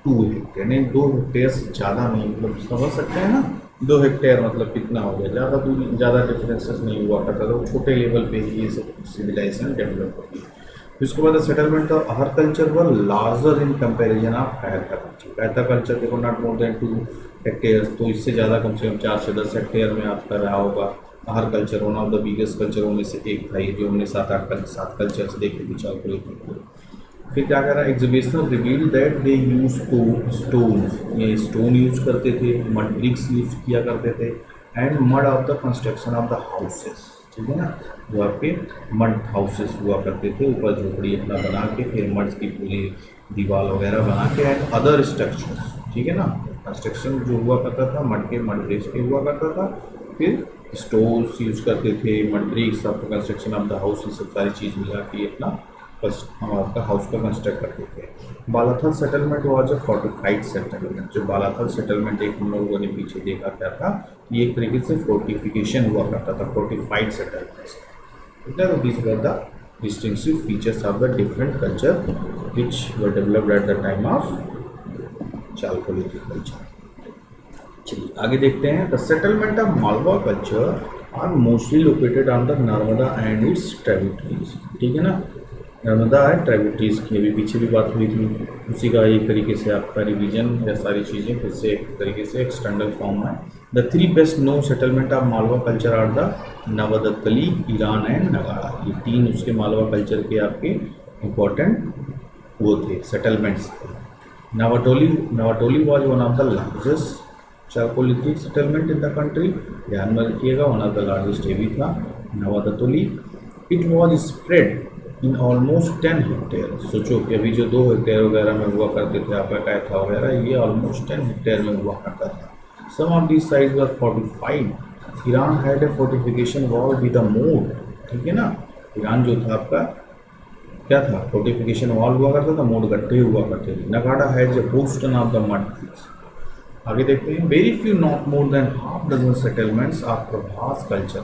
[SPEAKER 1] 2 hectare, नहीं 2 हेक्टेयर से ज़्यादा नहीं, मतलब समझ सकते हैं ना 2 हेक्टेयर मतलब कितना हो गया, ज़्यादा डिफरेंसेस नहीं हुआ करता था, छोटे लेवल पे ही ये सब सिविलाइजेशन डेवलप होती है। उसके बाद सेटलमेंट ऑफ आहर culture were larger in comparison of कैथा culture. कैथा culture देखो नॉट मोर देन 2 हेक्टेयर, तो इससे ज़्यादा कम से कम 4 से 10 हेक्टेयर में आपका रहा होगा। आहर culture one of the biggest culture में से एक था, ये जो हमने 7 कल्चर्स देखे थे चालकोलिथिक। फिर क्या करा, exhibition reveal that they use to stones, ये स्टोन यूज करते थे, मड ब्रिक्स यूज किया करते थे, and mud of the construction of the houses, ठीक है ना, जो आपके मड हाउसेस हुआ करते थे, ऊपर झोपड़ी अपना बना के फिर मड की पूरी दीवार वगैरह बना के, एंड अदर स्ट्रक्चर्स, ठीक है ना, कंस्ट्रक्शन जो हुआ करता था मड के, मड ब्रिक्स के हुआ करता था, फिर स्टोन्स यूज करते थे, mud bricks of construction of the house, ये सब सारी चीज़ मिला के अपना हम आपका हाउस का कंस्ट्रक्ट करते थे। Balathal settlement was a fortified settlement, जो बालाथल सेटलमेंट एक हम लोगों ने पीछे देखा क्या था, ये एक तरीके से फोर्टिफिकेशन हुआ करता था, फोर्टिफाइड सेटलमेंट्स, ठीक है। तो these were the distinctive features of the different culture which were developed at the time of chalcolithic culture. चलिए आगे देखते हैं। The settlement of Malwa culture are mostly located on the Narmada and its tributaries, ठीक है ना, नर्मदा एंड ट्रिब्यूटरीज की अभी पीछे भी बात हुई थी, उसी का एक तरीके से आपका रिवीजन या सारी चीज़ें फिर से एक तरीके से एक्सटेंडल फॉर्म है। The three best known settlement of Malwa culture are the Navdatoli, Eran and Nagda, ये तीन उसके मालवा कल्चर के आपके इम्पोर्टेंट वो थे, सेटलमेंट्स थे। Navdatoli was one of the largest chalcolithic settlement in the country, ध्यान में रखिएगा, वन ऑफ द लार्जेस्ट ये भी था Navdatoli. It was spread in almost 10 hectare, सोचो कि अभी जो 2 हेक्टेयर वगैरह में हुआ करते थे आपका कैथा वगैरह, ये ऑलमोस्ट 10 हेक्टेयर में हुआ करता था। Some of this size were fortified, Eran had a fortification wall with a moat, ठीक है ना, ईरान जो था आपका क्या था, फोर्टिफिकेशन वॉल हुआ करता था, मोड गड्ढे हुआ करते थे। Nagda has a bastion of the mud bricks. आगे देखते हैं। Very few not more than half dozen settlements of Prabhas culture,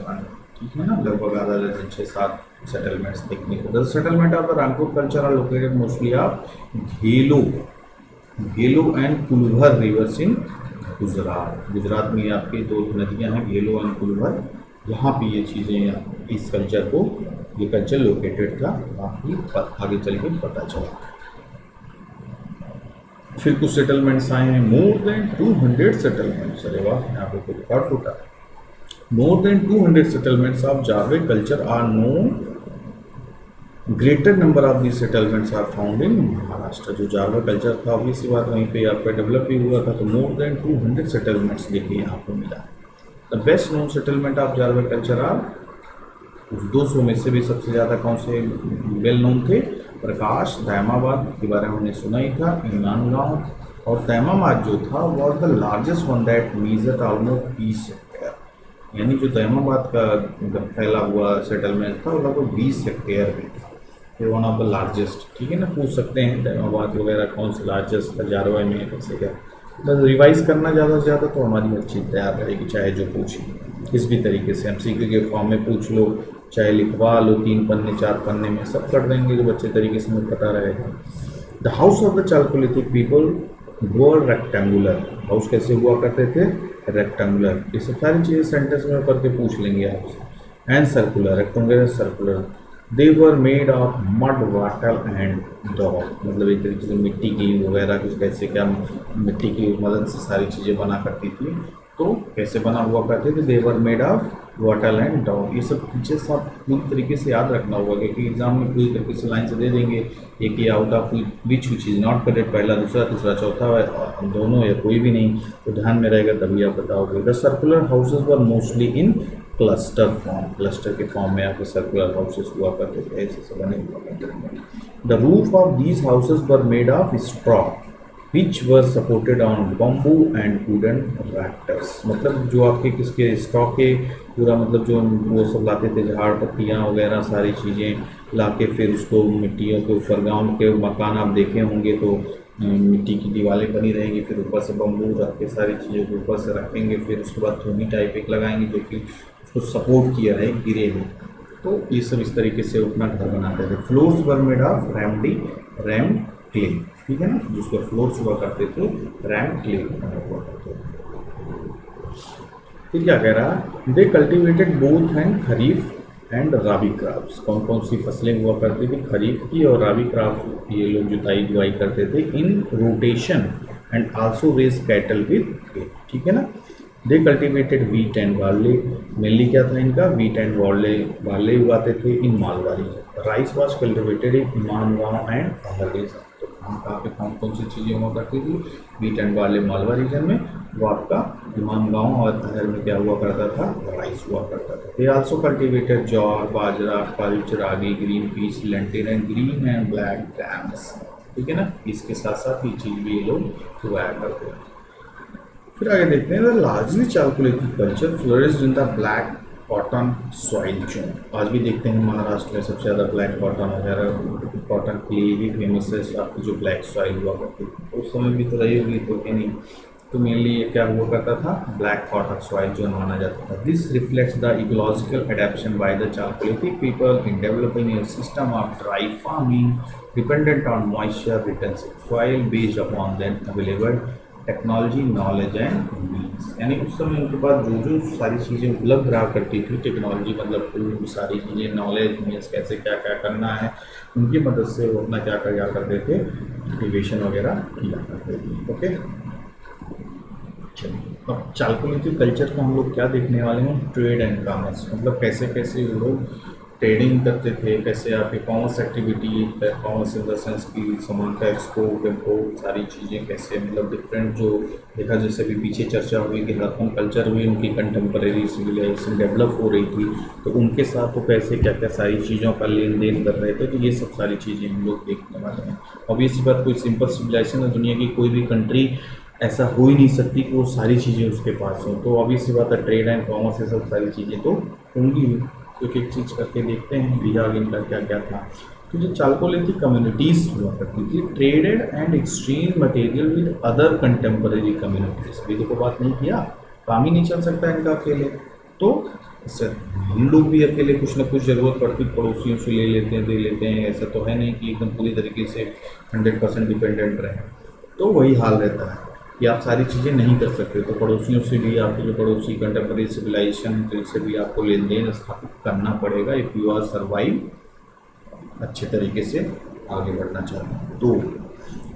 [SPEAKER 1] ठीक है ना, लगभग आधा डजन 6-7 सेटलमेंट्स देखने को। The settlement of the Rampur culture are located mostly of Ghelo and Kalubhar rivers in Gujarat, Gujarat में आपकी 2 नदियां हैं, घेलो एंड कुलभर, यहाँ पे ये चीज़ें इस कल्चर को, ये कल्चर लोकेटेड था, बाकी आगे चल के पता चला। फिर कुछ सेटलमेंट्स आए हैं, मोर देन 200 सेटलमेंट्स, अरे वाह, यहाँ पे कोई रिकॉर्ड फूटा। More than 200 settlements of Jorwe culture are known, greater number of the settlements are found in Maharashtra, जो जारवा कल्चर था ऑब्वियस बात वहीं पे आपका डेवलप भी हुआ था, तो मोर देन 200 सेटलमेंट्स देखिए यहाँ पर मिला। The best known settlement of Jorwe culture are, उस 200 में से भी सबसे ज़्यादा कौन से वेल नोन थे, प्रकाश, तैमाबाद के बारे में हमने सुना ही था, ईमान गाँव, और तैमाबाद जो था was the largest one that measure almost 20 hectare, यानी जो तैमाबाद का फैला हुआ सेटलमेंट था वो लगभग 20 हेक्टेयर में था, फिर वन ऑफ द लार्जेस्ट, ठीक है ना, पूछ सकते हैं तैमाबाद वगैरह कौन सा लार्जेस्ट था जारवा में, कैसे क्या, बस रिवाइज करना ज़्यादा से ज़्यादा तो हमारी अच्छी तैयार रहेगी, चाहे जो पूछे किस भी तरीके से, MCQ के फॉर्म में पूछ लो, चाहे लिखवा लो 3 पन्ने 4 पन्ने में, सब कर देंगे जो अच्छे तरीके से हमें पता रहेगा। The house of the chalcolithic people were rectangular, house कैसे हुआ करते थे, रेक्टेंगुलर, ये सब सारी चीज़ें सेंटेंस में करके पूछ लेंगे आपसे। And circular, rectangular circular, they were made of mud, water and dog, मतलब एक तरीके से मिट्टी की वगैरह कुछ कैसे क्या मिट्टी की मदद से सारी चीज़ें बना करती थी, तो कैसे बना हुआ करते थे, they were made of wattle and daub, ये सब पीछे सब पूरी तरीके से याद रखना होगा, क्योंकि एग्जाम में पूरी तरीके से लाइन से दे देंगे, एक ही आउट ऑफ विच चीज़ नॉट करेक्ट, पहला दूसरा तीसरा चौथा दोनों या कोई भी नहीं, तो ध्यान में रहेगा तभी आप बताओगे। The circular houses were mostly in cluster form, cluster के फॉर्म में आपके सर्कुलर हाउसेस हुआ करते थे, ऐसे से बने हुआ करते थे। The roof of these houses were made of straw which were supported on bamboo and wooden rafters, मतलब जो आपके किसके स्ट्रॉ के पूरा, मतलब जो वो सब लाते थे झाड़ पत्तियाँ वगैरह सारी चीज़ें ला के, फिर उसको मिट्टियों के ऊपर, गाँव के मकान आप देखे होंगे तो मिट्टी की दीवारें बनी रहेंगी, फिर ऊपर से बम्बू रख के सारी चीज़ों को ऊपर से रखेंगे, फिर उसके बाद थोनी टाइप एक लगाएंगे जो कि उसको सपोर्ट किया रहे गिरे में, तो ये सब इस तरीके से अपना घर बनाते थे। Floors were made of RAM clay, ठीक है ना, जिसके फ्लोर्स हुआ करते थे रैम क्ले हुआ करते थे। फिर क्या कह रहा है, they cultivated both and kharif and rabi crops, कौन कौन सी फसलें हुआ करती थी, खरीफ की और राबी क्रॉप, ये लोग जुताई बुआई करते थे in rotation and also raise cattle with, ठीक है ना, they cultivated wheat and barley, mainly क्या था इनका, वीट एंड बार्ले, बार्ले उगाते थे in Malwa region. Rice was cultivated in Inamgaon and Ahar region. तो कहाँ पे कौन कौन सी चीज़ें हुआ करती थी, wheat and barley Malwa region में, वो आपका इमानगांव और अहर में क्या हुआ करता था, राइस हुआ करता था। दे आल्सो कल्टिवेटेड जौर, बाजरा, फल्च, ragi, green peas, lentil and green and black grams, ठीक है ना। इसके साथ साथ ये चीज़ भी ये लोग उगाया करते हैं। फिर आगे देखते हैं, largely chalcolithic culture flourished in the black cotton soil zone. आज भी देखते हैं महाराष्ट्र में सबसे ज़्यादा ब्लैक कॉटन वगैरह, कॉटन के लिए ही फेमस है आपकी जो ब्लैक सॉइल हुआ करती है। उस समय भी तो रही होगी तो कि नहीं, तो मेनली ये क्या हुआ करता था, ब्लैक कॉटन सॉइल जोन माना जाता था। This reflects the ecological adaptation by the chalcolithic people in developing a system of dry farming dependent on moisture retentive soil based upon then available technology, knowledge and means. यानी उस समय उनके पास जो जो सारी चीज़ें उपलब्ध रहा करती थी, टेक्नोलॉजी मतलब सारी चीज़ें, नॉलेज, मीन्स कैसे क्या क्या करना है, उनकी मदद से वो अपना क्या क्या करते थे, एक्टिवेशन वगैरह किया करते थे। ओके, चलिए अब चालकुलेटिव कल्चर का हम लोग क्या देखने वाले हैं, ट्रेड एंड कॉमर्स। मतलब कैसे कैसे वो लोग ट्रेडिंग करते थे, कैसे आपकी commerce activity, commerce in the sense की सामान का एक्सपोर्ट इम्पोर्ट, सारी चीज़ें कैसे, मतलब डिफरेंट जो देखा, जैसे भी पीछे चर्चा हुई कि हड़प्पन कल्चर भी उनकी कंटेम्परेरी सिविलाइजेशन डेवलप हो रही थी, तो उनके साथ वो कैसे क्या क्या सारी चीज़ों का लेन देन कर रहे थे, तो ये सब सारी चीज़ें हम लोग देखने वाले हैं। ऑब्वियस बात, कोई सिंपल सिविलाइजेशन है, दुनिया की कोई भी कंट्री ऐसा हो ही नहीं सकती कि वो सारी चीज़ें उसके पास हों, तो ऑब्वियस सी बात है ट्रेड एंड कॉमर्स ये सब सारी चीज़ें तो होंगी। एक एक चीज़ करके देखते हैं बिहार इनका क्या क्या था। तो जो चालकोलिथिक कम्युनिटीज़ हुआ करती थी, traded and exchange material with other contemporary communities. अभी देखो बात नहीं किया, काम ही नहीं चल सकता इनका अकेले, तो इससे हम लोग भी अकेले कुछ ना कुछ ज़रूरत पड़ती पड़ोसियों से ले लेते हैं, दे लेते हैं। ऐसा तो है नहीं कि एकदम पूरी तरीके से 100% डिपेंडेंट रहें, तो वही हाल रहता है कि आप सारी चीज़ें नहीं कर सकते, तो पड़ोसियों से भी, आपके जो पड़ोसी कंटेम्परेरी सिविलाइजेशन, तो इससे भी आपको लेन देन स्थापित करना पड़ेगा इफ़ यू आर सर्वाइव, अच्छे तरीके से आगे बढ़ना चाहते हैं।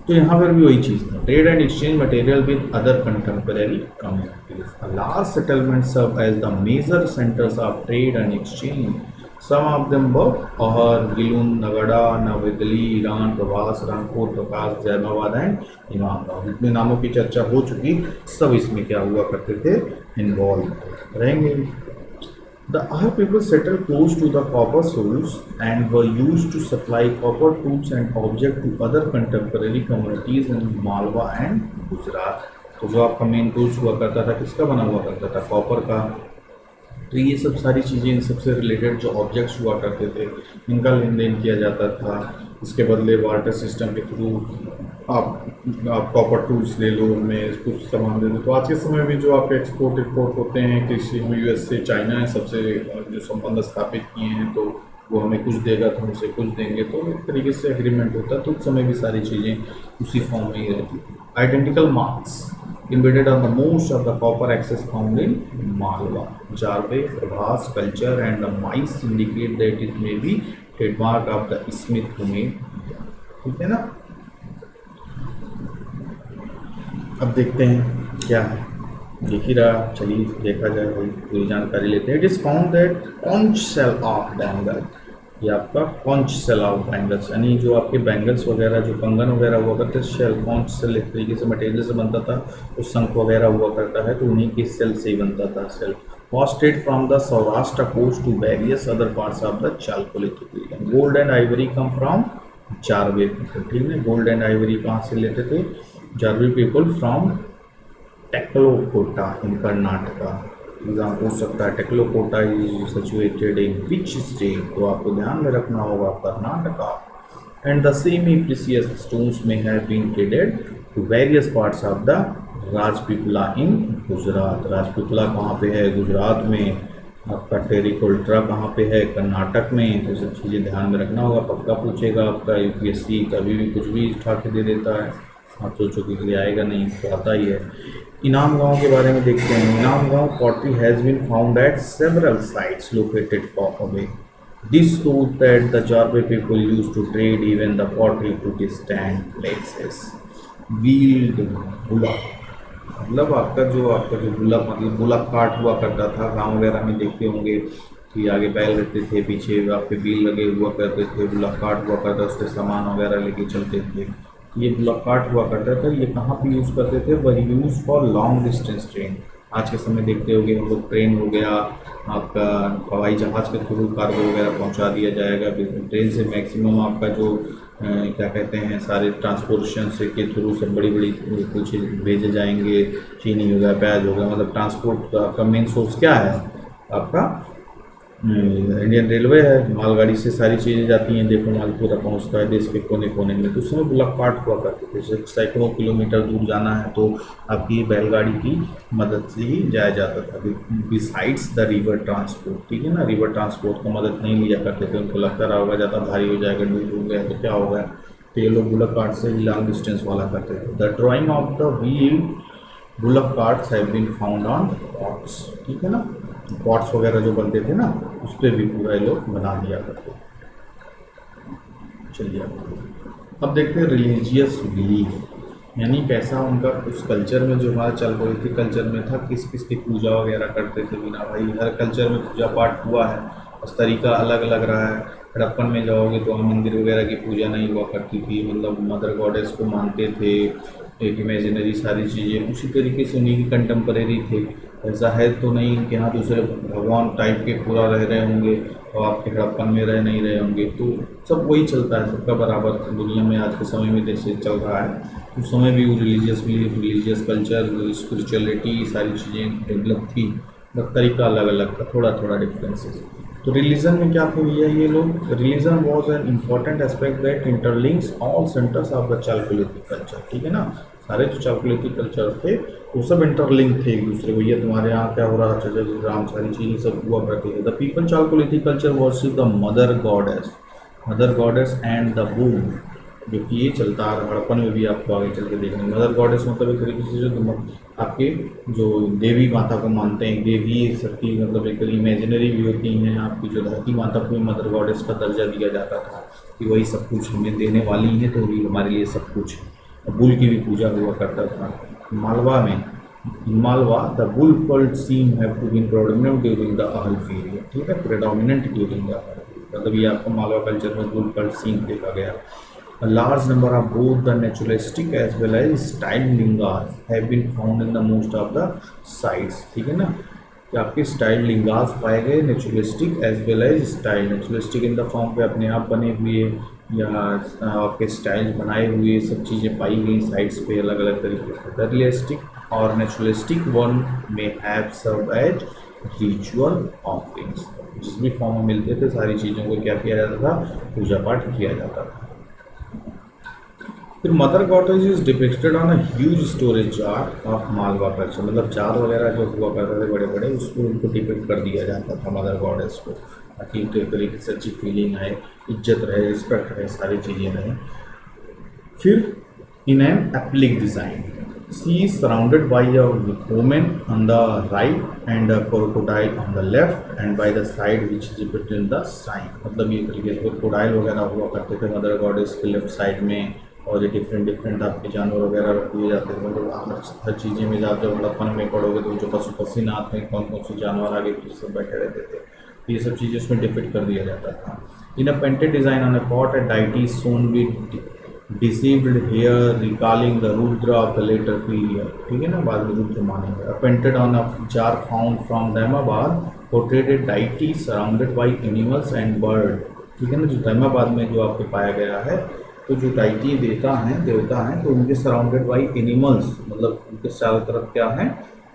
[SPEAKER 1] तो यहाँ पर भी वही चीज़ था, trade and exchange material with other contemporary communities. Large settlement serve as the major centres of trade and exchange. Some of them were Ahar, Gilund, Nagda, Navdatoli, Eran, Prabhas, Rangpur, Prakash, Jainabad and Inamgaon. जितने नामों की चर्चा हो चुकी, सब इसमें क्या हुआ करते थे, इन्वॉल्व रहेंगे। The Ahar people settled close to the copper source and were used to supply copper tools and objects to other contemporary communities in Malwa and Gujarat। तो जो आपका मेन टूल्स हुआ करता था, किसका बना हुआ करता था, कॉपर का। तो ये सब सारी चीज़ें, इन सबसे रिलेटेड जो ऑब्जेक्ट्स हुआ करते थे, इनका लेन देन किया जाता था। इसके बदले वाटर सिस्टम के थ्रू आप कॉपर टूल्स ले लो, उनमें कुछ सामान दे दो। तो आज के समय में जो आपके एक्सपोर्ट इंपोर्ट होते हैं, कृषि में यूएस से, चाइना है सबसे जो संबंध स्थापित किए हैं, तो वो हमें कुछ देगा तो हम उसे कुछ देंगे, तो एक तरीके से एग्रीमेंट होता है। तो उस समय भी सारी चीज़ें उसी फॉर्म में ही रहती थी। Identical marks embedded on the most of the copper access found in Malwa, Jarve, Prabhas, culture and the mice indicate that it may be trademark of the Smith who made। ठीक है ना। अब देखते हैं क्या है, देख ही रहा, चलिए देखा जाए, पूरी जानकारी लेते हैं। It is found that conch shell of bangle, ये आपका कॉन्च सेल ऑफ बैंगल्स, यानी जो आपके बैंगल्स वगैरह, जो कंगन वगैरह हुआ करते, शेल कॉन्च सेल एक तरीके से मटेरियल से बनता था, तो शंख वगैरह हुआ करता है, तो उन्हीं के सेल से ही बनता था। Shell was trade from the Saurashtra coast to various other parts of the Chalcolithic region। Gold and ivory come from Jorwe people, ठीक है। गोल्ड एंड आइवरी कहाँ से लेते थे, Jorwe people from Tekkalakota in Karnataka. Exam पूछ सकता है, Tekkalakota is situated in which state, तो आपको ध्यान में रखना होगा Karnataka. And the semi precious stones may have been traded to various parts of the Rajpipla in Gujarat. Rajpipla कहाँ पे है, गुजरात में। आपका टेरिकोल्ट्रा कहाँ पे है, कर्नाटक में। तो सब चीज़ें ध्यान में रखना होगा, पक्का पूछेगा आपका यूपीएससी, कभी भी कुछ भी उठा के दे देता है, आप सोचो कि आएगा नहीं, तो आता ही है। इनाम गांव के बारे में देखते हैं। Inamgaon pottery has been found at several sites located far away. This shows that the Jarve people used to trade even the pottery to distant places। Wheeled bullock मतलब आपका जो बुलक मतलब बुलक कार्ट हुआ करता था, गांव वगैरह में देखते होंगे कि आगे बैल रहते थे, पीछे आपके व्हील लगे हुआ करते थे, बुलक कार्ट हुआ करता, उस पर सामान वगैरह लेके चलते थे। ये बुलक कार्ट हुआ करता था, ये कहाँ पे यूज़ करते थे? वह use for long distance train. आज के समय देखते होंगे हम लोग, ट्रेन हो गया आपका, हवाई जहाज़ के थ्रू कार्गो वगैरह पहुंचा दिया जाएगा। ट्रेन से मैक्सिमम आपका जो क्या कहते हैं, सारे ट्रांसपोर्टेशन से के थ्रू सब बड़ी बड़ी कुछ भेजे जाएंगे। चीनी हो गया, प्याज हो गया, मतलब ट्रांसपोर्ट का आपका मेन सोर्स क्या है? आपका इंडियन रेलवे है। मालगाड़ी से सारी चीज़ें जाती हैं, देखो माल पूरा पहुँचता है देश के कोने कोने में। तो उस समय बुलक कार्ट हुआ करते थे, जैसे सैकड़ों किलोमीटर दूर जाना है तो आपकी बैलगाड़ी की मदद से ही जाया जाता था। बिसाइड्स द रिवर ट्रांसपोर्ट, ठीक है ना, रिवर ट्रांसपोर्ट का मदद नहीं लिया करते थे, उनको लगता रहा होगा ज़्यादा भारी हो जाएगा, डूब हो गया तो क्या होगा। तो ये लोग बुलक कार्ट से ही लॉन्ग डिस्टेंस वाला करते थे। The drawing of the wheel bullock carts have been found on pots, ठीक है ना, पॉट्स वगैरह जो बनते थे ना, उस पर भी पूरा ये लोग बना दिया करते। चलिए अब देखते हैं रिलीजियस बिलीफ, यानी कैसा उनका उस कल्चर में, जो हमारा चालकोलिथिक कल्चर में था, किस किस की पूजा वगैरह करते थे। बिना भाई हर कल्चर में पूजा पाठ हुआ है, बस तरीका अलग अलग रहा है। हड़प्पन में जाओगे तो वहाँ मंदिर वगैरह की पूजा नहीं हुआ करती थी, मतलब मदर गॉडेस को मानते थे, एक इमेजिनरी सारी चीज़ें उसी तरीके से उन्हीं की कंटेम्परेरी थे। ऐसा है तो नहीं कि हाँ दूसरे भगवान टाइप के पूरा रह रहे होंगे और आपके हड़प्पन में रह नहीं रहे होंगे, तो सब वही चलता है, सबका बराबर दुनिया में आज के समय में जैसे चल रहा है उस समय भी वो religious belief, religious culture, spirituality सारी चीज़ें डेवलप थी, बट तरीका अलग अलग था, थोड़ा थोड़ा डिफरेंसेस। तो रिलीजन में क्या थे भैया ये लोग? Religion was an important aspect that interlinks all centres of the chalcolithic culture, ठीक है ना। सारे जो चालकोलिथिक कल्चर थे वो सब इंटरलिंक थे एक दूसरे को। ये तुम्हारे यहाँ क्या हो रहा है, चर्चा राम सारी चीज़ें सब हुआ करती है। The people Chalcolithic culture worship the mother goddess and the bull, जो कि ये चलता आ रहा हड़प्पन में भी आपको आगे चल के देखने। मदर गॉडेस मतलब एक तरीके से जो आपके जो देवी माता को मानते हैं, देवी शक्ति मतलब एक इमेजिनरी भी होती हैं आपकी। जो धरती माता को मदर गॉडेस का दर्जा दिया जाता था कि वही सब कुछ हमें देने वाली हैं, तो वही हमारे लिए सब कुछ है। बुल की भी पूजा हुआ करता था मालवा में। Malwa the bull cult seem have to been predominant during the early period, ठीक है, predominant during the early period, मतलब ये आपको मालवा कल्चर में बुल कल्ट सीम देखा गया। A large number of both the naturalistic as well as styled लिंगास have been found in the most of the sites, ठीक है ना, कि आपके स्टाइल लिंगास पाए गए, naturalistic as well as style. Naturalistic in the form पे अपने आप बने हुए या आपके स्टाइल बनाए हुए सब चीज़ें पाई गई साइट्स पे अलग अलग तरीके से। द रियलिस्टिक और नेचुरलिस्टिक वन में have serve as ritual offerings, जिस भी फॉर्म में मिलते थे सारी चीज़ों को क्या किया जाता था, पूजा पाठ किया जाता था। फिर mother goddess is depicted on a huge storage jar of Malwa culture, मतलब जार वगैरह जो हुआ करते थे बड़े बड़े, उसको उनको डिपिक्ट कर दिया जाता था मदर गॉडेस को, ताकि एक तरीके से अच्छी फीलिंग आए, इज्जत रहे, रिस्पेक्ट रहे, सारी चीज़ें रहें। फिर in an applique design she is surrounded by a women on the right and a crocodile on the left and by the side which is depicted in the shrine, मतलब ये तरीके से क्रोकोडाइल वगैरह हुआ करते थे मदर गॉडेस के left side में, और ये डिफरेंट आपके जानवर वगैरह रख दिए जाते हैं। मतलब हर चीज़ें में आप जब हड़प्पन में पढ़ोगे तो जो पशु पक्षीनाथ में कौन कौन से जानवर आगे पीछे सब बैठे रहते थे, ये सब चीज़ें उसमें डिपिक्ट कर दिया जाता था। In a painted design on a pot at deity shown with dishevelled hair recalling the Rudra of the later period, ठीक है ना, बाद में रुद्र मानेंगे। Painted on a jar found from Daimabad portrayed deity surrounded by animals and bird, ठीक है ना, जो दैमाबाद में जो आपको पाया गया है, तो जो डाइटी देवता हैं तो उनके सराउंडेड बाई एनिमल्स, मतलब उनके चारों तरफ क्या है,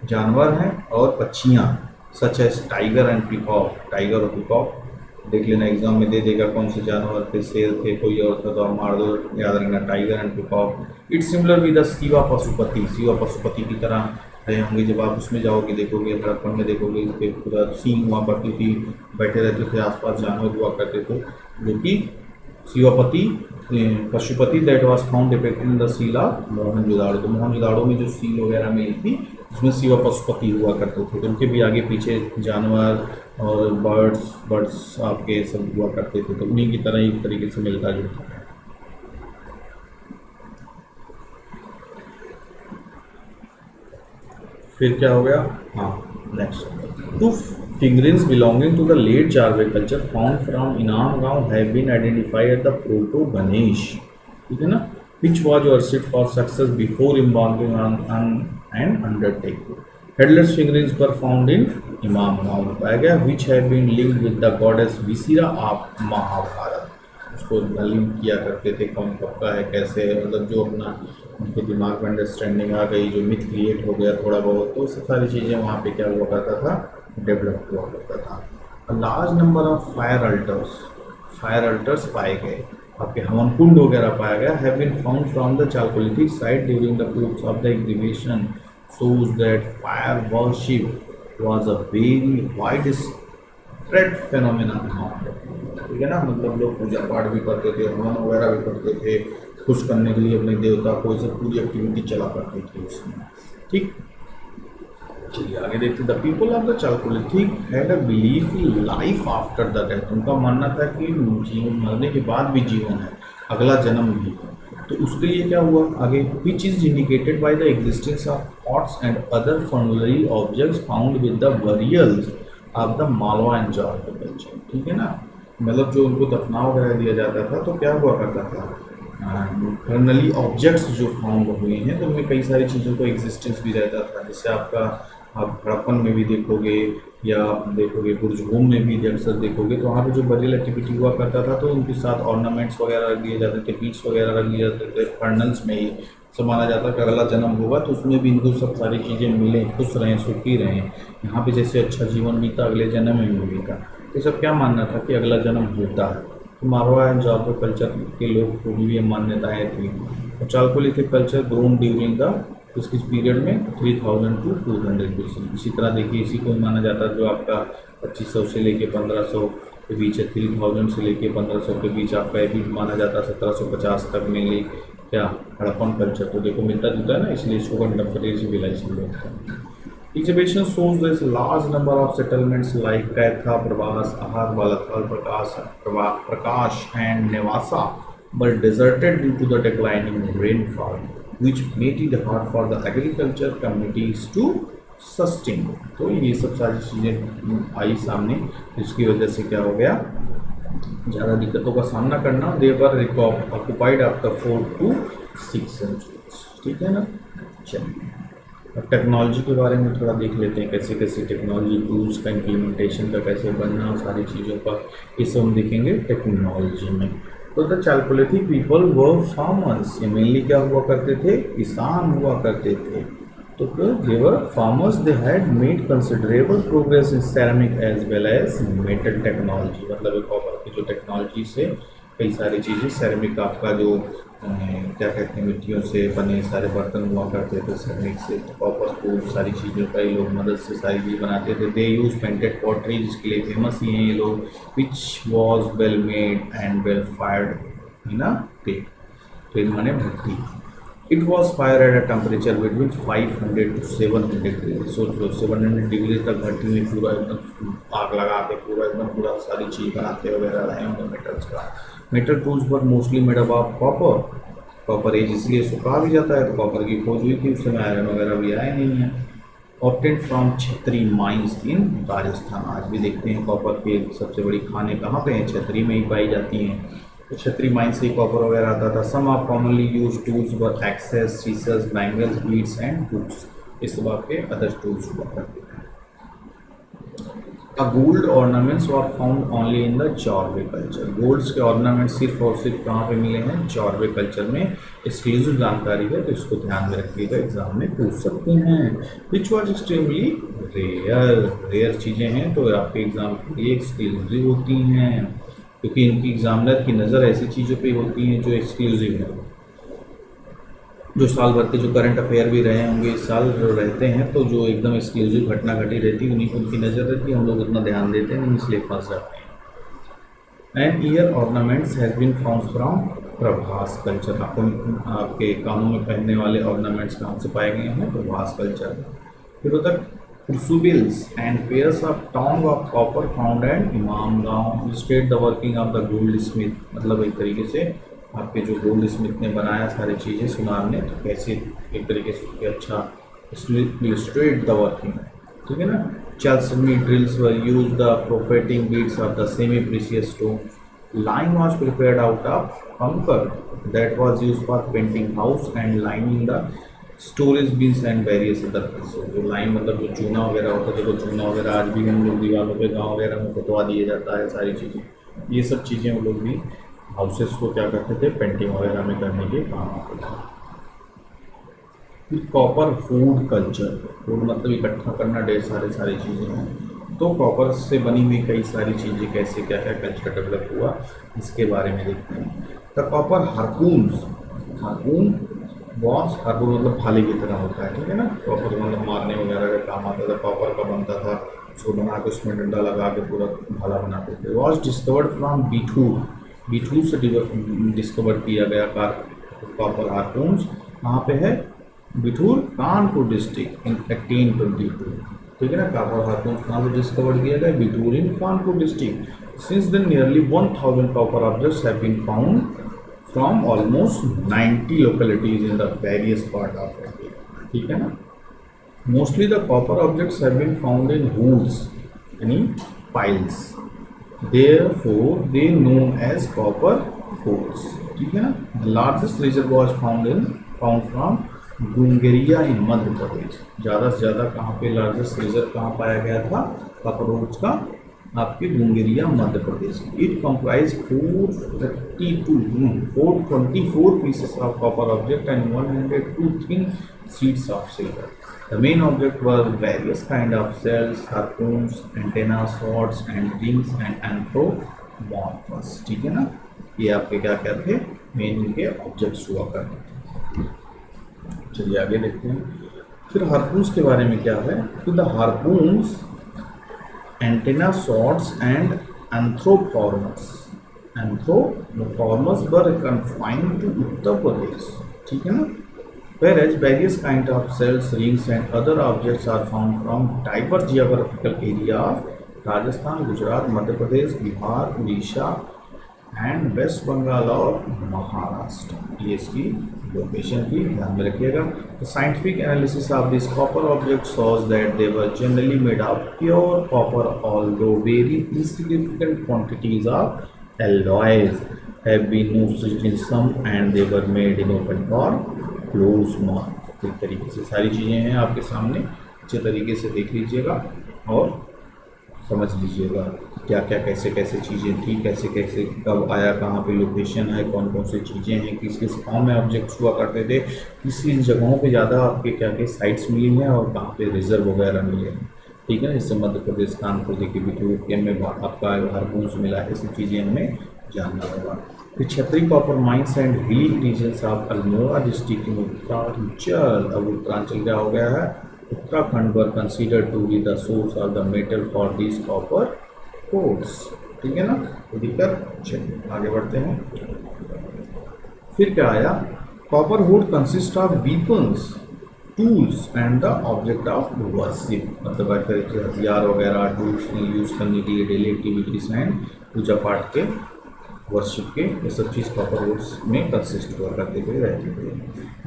[SPEAKER 1] जानवर हैं और पक्षियाँ, such as tiger and peacock. Tiger और पीकॉक देख लेना, एग्जाम में दे देगा कौन से जानवर थे, शेर थे, कोई और था तो आप मार दो, याद रखना tiger and peacock. It's similar with the Shiva Pashupati की तरह रहे होंगे। जब आप उसमें जाओगे देखोगे, हड़प्पन में देखोगे, पूरा सींग हुआ करती थी, बैठे रहते थे, आसपास जानवर हुआ करते थे, जो कि Shivapati Pashupati that was found depicted in the seal of Mohenjodaro. तो मोहनजोदाड़ो में जो सील वगैरह मिली थी उसमें शिवा पशुपति हुआ करते थे, तो उनके भी आगे पीछे जानवर और बर्ड्स आपके सब हुआ करते थे, तो उन्हीं की तरह एक तरीके से मिलता जुलता है। फिर क्या हो गया, हाँ next, two figurines belonging to the late Jorwe culture found from Inamgaon have been identified at the proto Ganesh, ठीक है ना, which was worshipped for success before embarking on an undertaking. Headless figurines were found in Imam Gaon पाया गया, which have been linked with the goddess Visira of Mahabharat. उसको link किया करते थे कौन कब का है कैसे है, मतलब जो अपना उनके दिमाग में अंडरस्टैंडिंग आ गई, जो मिथ क्रिएट हो गया थोड़ा बहुत, तो सब सारी चीज़ें वहाँ पे क्या हुआ करता था, डेवलप हुआ करता था। Large number of fire altars पाए गए, आपके हवन कुंड वगैरह पाया गया, have been found from the chalcolithic site during the periods of the exhibition, shows that fire worship was a very widespread phenomenon। ठीक है ना, मतलब लोग पूजा पाठ भी करते थे, हवन वगैरह भी करते थे, खुश करने के लिए अपने देवता को, ये सब पूरी एक्टिविटी चला करती थी उसमें। ठीक, चलिए आगे देखते। The people of the Chalcolithic had a belief in life after the death. उनका मानना था कि जीवन, मरने के बाद भी जीवन है, अगला जन्म भी है। तो उसके लिए क्या हुआ आगे, which is indicated by the existence of pots and other funerary objects found with the burials of the Malwa and Jorwe culture. ठीक है ना, मतलब जो उनको दफना वगैरह दिया जाता था तो क्या हुआ करता था, फर्नली ऑब्जेक्ट्स जो फाउंड हुए हैं तो उनमें कई सारी चीज़ों का एग्जिस्टेंस भी रहता था, जैसे आपका आप हड़प्पन में भी देखोगे या आप देखोगे बुर्जहोम में भी अक्सर देखोगे, तो वहाँ पे जो बरियल एक्टिविटी हुआ करता था तो उनके साथ ऑर्नामेंट्स वगैरह रख दिए जाते थे, बीट्स वगैरह रख दिए जाते थे, फर्नल्स में ही सब माना जाता कि अगला जन्म होगा तो उसमें भी इनको सब सारी चीज़ें मिलें, खुश रहें, सुखी रहें, यहाँ पे जैसे अच्छा जीवन बीता अगले जन्म में मिलेगा। तो सब क्या मानना था कि अगला जन्म होता है। तो मारवा एंड जारवा कल्चर के लोग को भी ये मान्यताएँ थी। और Chalcolithic culture grown during the इस पीरियड में 3000 टू 200 BC। इसी तरह देखिए इसी को माना जाता है जो आपका 2500 से लेके 1500 के बीच है, 3000 से लेके 1500 के बीच आपका ये भी माना जाता है 1750 तक में क्या हड़प्पन कल्चर। तो देखो मिलता जुलता है ना, इसलिए इसको कंटेम्परेरी सिविलाइजेशन बोलते हैं। Exhibition shows this large number of settlements like Kaitha, Prabhas, Ahar, Balathal, Prakash and Nevasa were deserted due to the declining rainfall, which made it hard for the agriculture communities to sustain। तो ये सब सारी चीज़ें आई सामने, जिसकी वजह से क्या हो गया, ज़्यादा दिक्कतों का सामना करना। दे वर ऑक्युपाइड आफ्टर 4 to 6 centuries। ठीक है ना, चलिए अब टेक्नोलॉजी के बारे में थोड़ा देख लेते हैं, कैसे कैसे टेक्नोलॉजी टूल्स का इम्प्लीमेंटेशन का कैसे बनना, सारी चीज़ों का ये सब हम देखेंगे टेक्नोलॉजी में। तो the chalcolithic people were farmers, ये मेनली क्या हुआ करते थे, किसान हुआ करते थे। तो they were farmers, they had made considerable progress in ceramic as well as metal technology. मतलब कॉपर की जो टेक्नोलॉजी से कई सारी चीज़ें, सेरामिक आपका जो क्या कहते हैं मिट्टियों से बने सारे बर्तन हुआ करते थे सेरामिक से, कॉपर को सारी चीज़ों का ये लोग मदद से सारी चीज़ बनाते थे। दे यूज पेंटेड पॉटरी, जिसके लिए फेमस ही हैं ये लोग, which was well made and well fired in a clay. तो इन्होंने भट्टी, it was fire at a temperature between 500 to 700 degree. सोच लो 700 डिग्री तक भट्टी में पूरा एकदम आग लगा के पूरा सारी चीज़ बनाते वगैरह रहे होंगे मेटल्स का। मेटल टूल्स पर mostly made up of copper age, इसलिए इसको कहा भी जाता है। तो कॉपर की खोज हुई थी, उस समय आयरन वगैरह भी आए नहीं है। ऑब्टेन फ्रॉम छतरी माइंस इन राजस्थान, आज भी देखते हैं कॉपर के सबसे बड़ी खाने कहाँ पे हैं, छतरी में ही पाई जाती हैं। तो छतरी माइन से ही कॉपर वगैरह आता था। Some of commonly use tools were axes, scissors, bangles, beads and hooks. इस सब आपके अदर टूल्स हुआ करते थे। Gold ornaments were found only in the Jorwe culture. Golds के ऑर्नामेंट्स सिर्फ और सिर्फ कहाँ पे मिले हैं, जारवे कल्चर में। एक्सक्लूसिव जानकारी है तो इसको ध्यान में रखिएगा, एग्जाम में पूछ सकते हैं। विच वॉज एक्सट्रीमली रेयर चीज़ें हैं तो आपके एग्जाम के लिए एक्सक्लूसिव होती हैं, क्योंकि इनकी एग्जामिनर की नज़र ऐसी चीज़ों पे होती हैं जो एक्सक्लूसिव है, जो साल भर के जो करंट अफेयर भी रहे होंगे इस साल जो रहते हैं, तो जो एकदम एक्सक्लूसिव घटना घटी रहती है उन्हीं को उनकी नज़र रहती है, हम लोग उतना ध्यान देते हैं नहीं, इसलिए फंस जाते हैं। And ear ornaments has been found from Prabhas culture. आपके कानों में पहनने वाले ऑर्नामेंट्स कहाँ से पाए गए हैं, प्रभास कल्चर। फिर होता crucibles and pairs of tongue of copper found at इमाम गांव, illustrate the working of the goldsmith। मतलब एक तरीके से आपके जो गोल्ड स्मिथ ने बनाया सारी चीज़ें सुनार ने, तो कैसे एक तरीके से अच्छा illustrate the working, ठीक है ना. Chalcedony drills were used, the prophetic beads of the semi-precious stone. Lime was prepared out of concrete that was used for painting house and lining the storage bins and various other things. So, जो lime मतलब जो चूना वगैरह होता है, देखो चूना वगैरह आज भी हम लोग दीवारों पे गाँव वगैरह में पुतवा दिया जाता है, सारी चीज़ें, ये सब चीज़ें वो लोग भी हाउसेस को क्या करते थे, पेंटिंग वगैरह में करने के काम आते थे. कॉपर फूड कल्चर, फूड मतलब इकट्ठा करना, ढेर सारी चीज़ें हैं. तो कॉपर से बनी हुई कई सारी चीज़ें, कैसे क्या क्या कल्चर डेवलप हुआ, इसके बारे में देखते हैं. The copper हार्पून्स, harpoon boss, harpoon मतलब भाले की तरह होता है, ठीक है ना. कॉपर मतलब मारने वगैरह का काम आता था, कॉपर का बनता था, उसको बना के उसमें डंडा लगा के पूरा भाला बनाते थे. वॉज डिस्कवर्ड फ्रॉम बीठूर, बीठूर से डिस्कवर किया गया कॉपर हार्पून्स. कहाँ पे है, बिठूर, कानपुर डिस्ट्रिक्ट इन 1822, ठीक है ना. कॉपर हार्पून्स कहाँ से डिस्कवर किया गया, Bithur in Kanpur district. Since then nearly 1000 copper objects have been found from almost 90 localities in the various part of India, ठीक है ना. Mostly the copper objects have been found in woods, यानी piles, therefore they known as copper ores, ठीक है ना. The largest reservoir was found from Dungaria इन मध्य प्रदेश. ज़्यादा से ज़्यादा कहाँ पे लार्जेस्ट रिजर्व कहाँ पाया गया था कॉपर ओर्स का, आपके डूंगरिया मध्य प्रदेश में. It comprise 424 pieces of copper object and 102 thin sheets of silver. The main object were various kind of shells, harpoons, antennas, swords and rings and anthropomorphs, ठीक है ना. ये आपके क्या क्या थे, मेन इनके ऑब्जेक्ट्स हुआ करते थे. चलिए आगे देखते हैं. फिर हार्पून्स के बारे में क्या है, तो the harpoons, antenna, swords and anthropomorphs, anthropomorphs were confined to Uttar Pradesh, ठीक है ना. Whereas various kind of shells, rings and other objects are found from diverse geographical area of Rajasthan, Gujarat, Madhya Pradesh, Bihar, Odisha and West Bengal और महाराष्ट्र. ये इसकी location की ध्यान में रखिएगा. The scientific analysis of these copper objects shows that they were generally made of pure copper, although very insignificant quantities of alloys have been used in some and they were made in open for close mark. इस तरीके से सारी चीज़ें हैं आपके सामने, अच्छे तरीके से देख लीजिएगा और समझ लीजिएगा क्या क्या कैसे कैसे चीज़ें थी, कैसे कैसे कब आया, कहाँ पे लोकेशन है, कौन कौन सी चीज़ें हैं, किस किस फॉर्म में ऑब्जेक्ट्स हुआ करते थे, किस किस जगहों पे ज़्यादा आपके क्या क्या साइट्स मिली हैं और कहाँ पे रिजर्व वगैरह मिले हैं, ठीक है. इससे मध्य प्रदेश, कानपुर देखिए बिठूर के में आपका हार्पून्स मिला है, ऐसी चीज़ें हमें जानना होगा. The Chhatri copper mines and hilly regions of Almora district in Uttaranchal, अब उत्तरांचल क्या हो गया है, Uttarakhand were considered to be the source of the metal for these copper ores, ठीक है ना. तो दिक्कत, चलिए आगे बढ़ते हैं. फिर क्या आया, copper would consist of weapons, tools and the object of worship, मतलब हथियार वगैरह, टूल्स यूज करने के लिए डेली एक्टिविटीज एंड पूजा पाठ के, वर्शिप के, ये सब चीज़ कॉपर वुड्स में कंसिस्ट हुआ करते थे, रहते थे.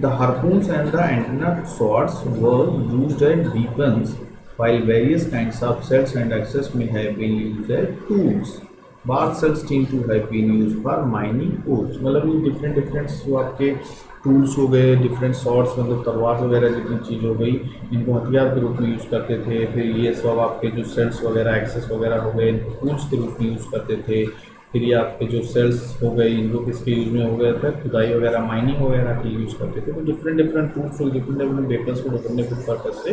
[SPEAKER 1] The harpoons and the antenna swords were used as weapons, while various kinds of shells and axes may have been used as tools. Bar shells seem to have been used for mining ores. मतलब ये different जो आपके tools हो गए, different swords मतलब तलवार वगैरह जितनी चीज़ हो गई, इनको हथियार के रूप में यूज़ करते थे. फिर ये सब आपके जो सेल्स वगैरह, एक्सेस वगैरह हो गए, इनको टूल्स के रूप में यूज़ करते थे. फिर ये आपके जो सेल्स हो गए, इनको किसके यूज़ में हो गया था, खुदाई वगैरह, माइनिंग वगैरह के यूज़ करते थे. तो डिफरेंट टूल्स और डिफरेंट वेपन्स को डिफरेंट पर्पज से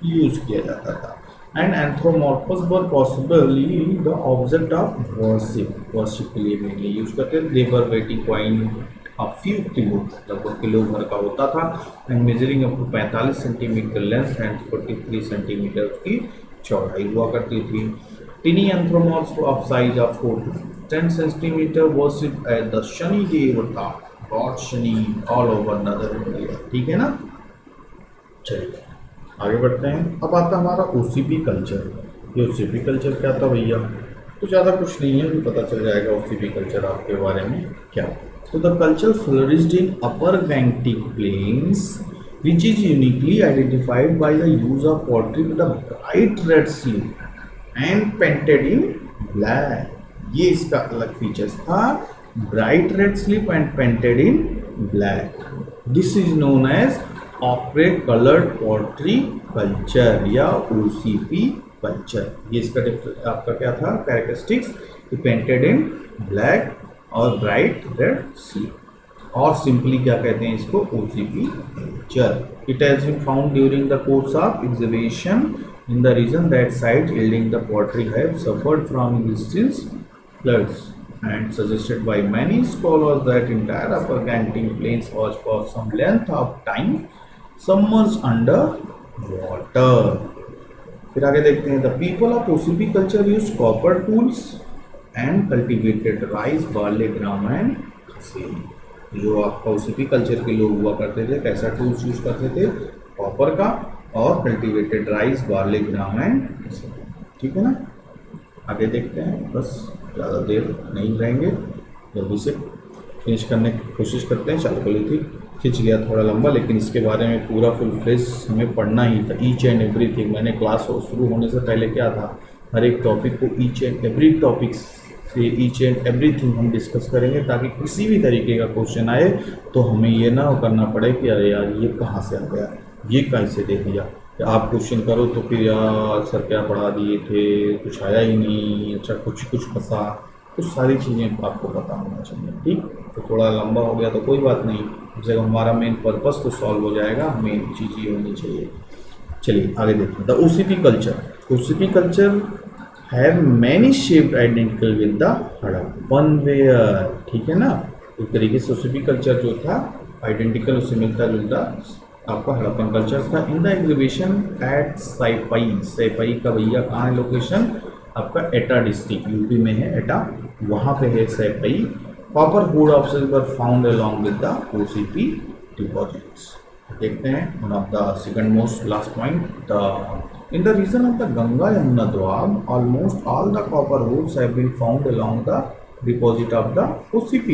[SPEAKER 1] यूज़ किया जाता था. And anthropomorphs were possibly the object of worship के लिए भी यूज़ करते थे. They were weighting coin a few kilo, लगभग किलो भर का होता था. And measuring up to 45 centimetre length and 43 centimetre की चौड़ाई हुआ करती थी. Tiny anthropomorphs of size of 4 to 10 centimetre worship at the Shani देवता, गॉड शनि ऑल ओवर नदर इंडिया, ठीक है ना. चलिए आगे बढ़ते हैं. अब आता हमारा ओसीपी कल्चर. ये ओसीपी कल्चर क्या था भैया, तो ज़्यादा कुछ नहीं है, भी पता चल जाएगा ओसीपी कल्चर आपके बारे में क्या. तो the culture flourished in upper Gangetic plains which is uniquely identified by the use of pottery with a bright red sleeve and painted in black. ये इसका अलग फीचर्स था, bright red sleeve and painted in black. This is known as ochre coloured pottery culture या OCP culture. ये इसका आपका क्या था कैरेक्टरिस्टिक्स, पेंटेड इन ब्लैक और ब्राइट रेड स्लीव, और सिंपली क्या कहते हैं इसको OCP culture. It has been found during the course of exhibition in the region that site yielding the pottery have suffered from extensive floods and suggested by many scholars that entire upper Gangetic plains was for some length of time submerged under water. फिर आगे देखते हैं, the people of OCP culture used copper tools and cultivated rice, barley, gram and खसें. जो आपका OCP culture के लोग हुआ करते थे, कैसा टूल्स यूज करते थे, कॉपर का और cultivated rice, barley, gram and खसें. ठीक है ना. आगे देखते हैं, बस ज़्यादा देर नहीं रहेंगे, जल्दी से फिनिश करने की कोशिश करते हैं. चालू कर ली थी, खिंच गया थोड़ा लंबा, लेकिन इसके बारे में पूरा फुल फ्रेश हमें पढ़ना ही था. ईच एंड एवरीथिंग, मैंने क्लास शुरू होने से पहले क्या था, हर एक टॉपिक को ईच एंड एवरी टॉपिक से ईच एंड एवरीथिंग हम डिस्कस करेंगे, ताकि किसी भी तरीके का क्वेश्चन आए तो हमें ये ना करना पड़े कि अरे यार ये कहाँ से आ गया, ये कैसे देख लिया. आप क्वेश्चन करो तो फिर यार सर क्या पढ़ा दिए थे, कुछ आया ही नहीं, अच्छा कुछ फंसा, कुछ सारी चीज़ें आपको पता होना चाहिए. ठीक, तो थोड़ा लंबा हो गया तो कोई बात नहीं, जब हमारा मेन पर्पस तो सॉल्व हो जाएगा, मेन चीज़ ये होनी चाहिए. चलिए आगे देखते हैं. The OCP culture. OCP culture have many shaped identical with the Harappan ware. ठीक है ना. एक तरीके से OCP कल्चर जो था आइडेंटिकल, उससे मिलता जुलता आपका हड़प्पन कल्चर था. In the exhibition at Saipai. Saipai का भैया कहाँ है लोकेशन, आपका एटा डिस्ट्रिक्ट यूपी में है. एटा वहाँ पे है Saipai. Copper hoard of silver found along with the OCP deposits. देखते हैं one of the second most last point. In the region of the Ganga Yamuna doab almost all the copper hoards have been found along the deposit of the OCP,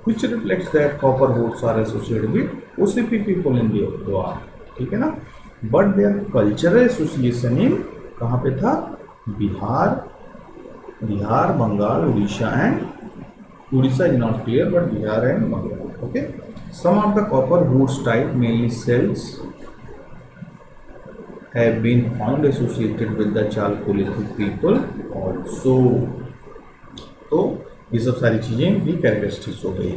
[SPEAKER 1] which reflects that copper hoods are associated with OCP people in the Doab. ठीक है ना. But their cultural association in कहाँ पे था, Bihar, Bengal, Orissa and Orissa is not clear, but Bihar and Bengal. Okay. Some of the copper hoods type, mainly cells, have been found associated with the Chalcolithic people also. तो ये सब सारी चीज़ें भी कैरेक्टरिस्टिक्स हो गई.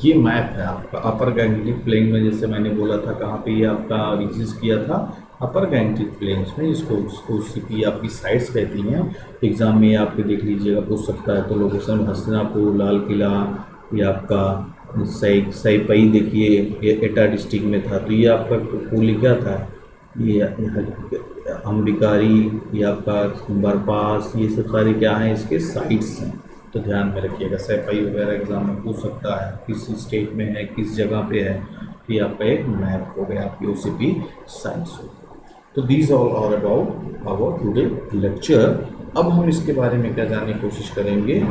[SPEAKER 1] ये मैप है आपका अपर गैंगटिक प्लेन में, जैसे मैंने बोला था कहाँ पे ये आपका एग्जिस्ट किया था, अपर गैंगटिक प्लेन्स में, जिसको OCP आपकी साइट्स कहती हैं. एग्जाम में आपके देख लीजिएगा, पूछ सकता है. तो लोकेशन हसनापुर, लाल किला, ये आपका सैपाई देखिए, ये एटा डिस्ट्रिक्ट में था. तो ये आपका पुल क्या था, ये अंबिकारी, ये आपका बरपास, ये सब सारे क्या हैं, इसके साइट्स हैं. तो ध्यान में रखिएगा. सैपाई वगैरह एग्जाम में पूछ सकता है, किस स्टेट में है, किस जगह पे है. ये आपका एक मैप हो गया, आपकी OCP साइट्स हो. तो these all are about our today lecture. अब हम इसके बारे में क्या जानने की कोशिश करेंगे,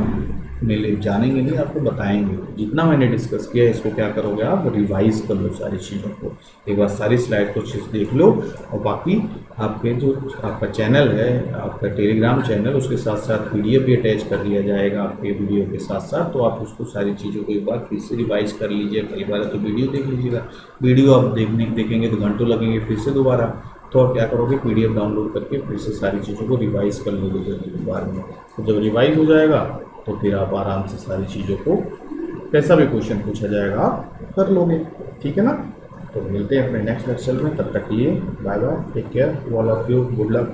[SPEAKER 1] जानेंगे नहीं, आपको बताएंगे. जितना मैंने डिस्कस किया इसको क्या करोगे आप, रिवाइज कर लो सारी चीज़ों को. एक बार सारी स्लाइड को चीज़ देख लो, और बाकी आपके जो आपका चैनल है, आपका टेलीग्राम चैनल, उसके साथ साथ PDF भी अटैच कर दिया जाएगा आपके वीडियो के साथ साथ. तो आप उसको सारी चीज़ों को एक बार फिर से रिवाइज कर लीजिए. कई बार तो वीडियो देख लीजिएगा, वीडियो आप देखेंगे तो घंटों लगेंगे, फिर से दोबारा. तो आप क्या करोगे, PDF डाउनलोड करके फिर से सारी चीज़ों को रिवाइज कर लोगे एक बार में. तो जब रिवाइज हो जाएगा तो फिर आप आराम से सारी चीज़ों को, कैसा भी क्वेश्चन पूछा जाएगा आप कर लोगे. ठीक है ना. तो मिलते हैं अपने नेक्स्ट लेक्चर में. तब तक के लिए bye bye, take care, all of you, good luck.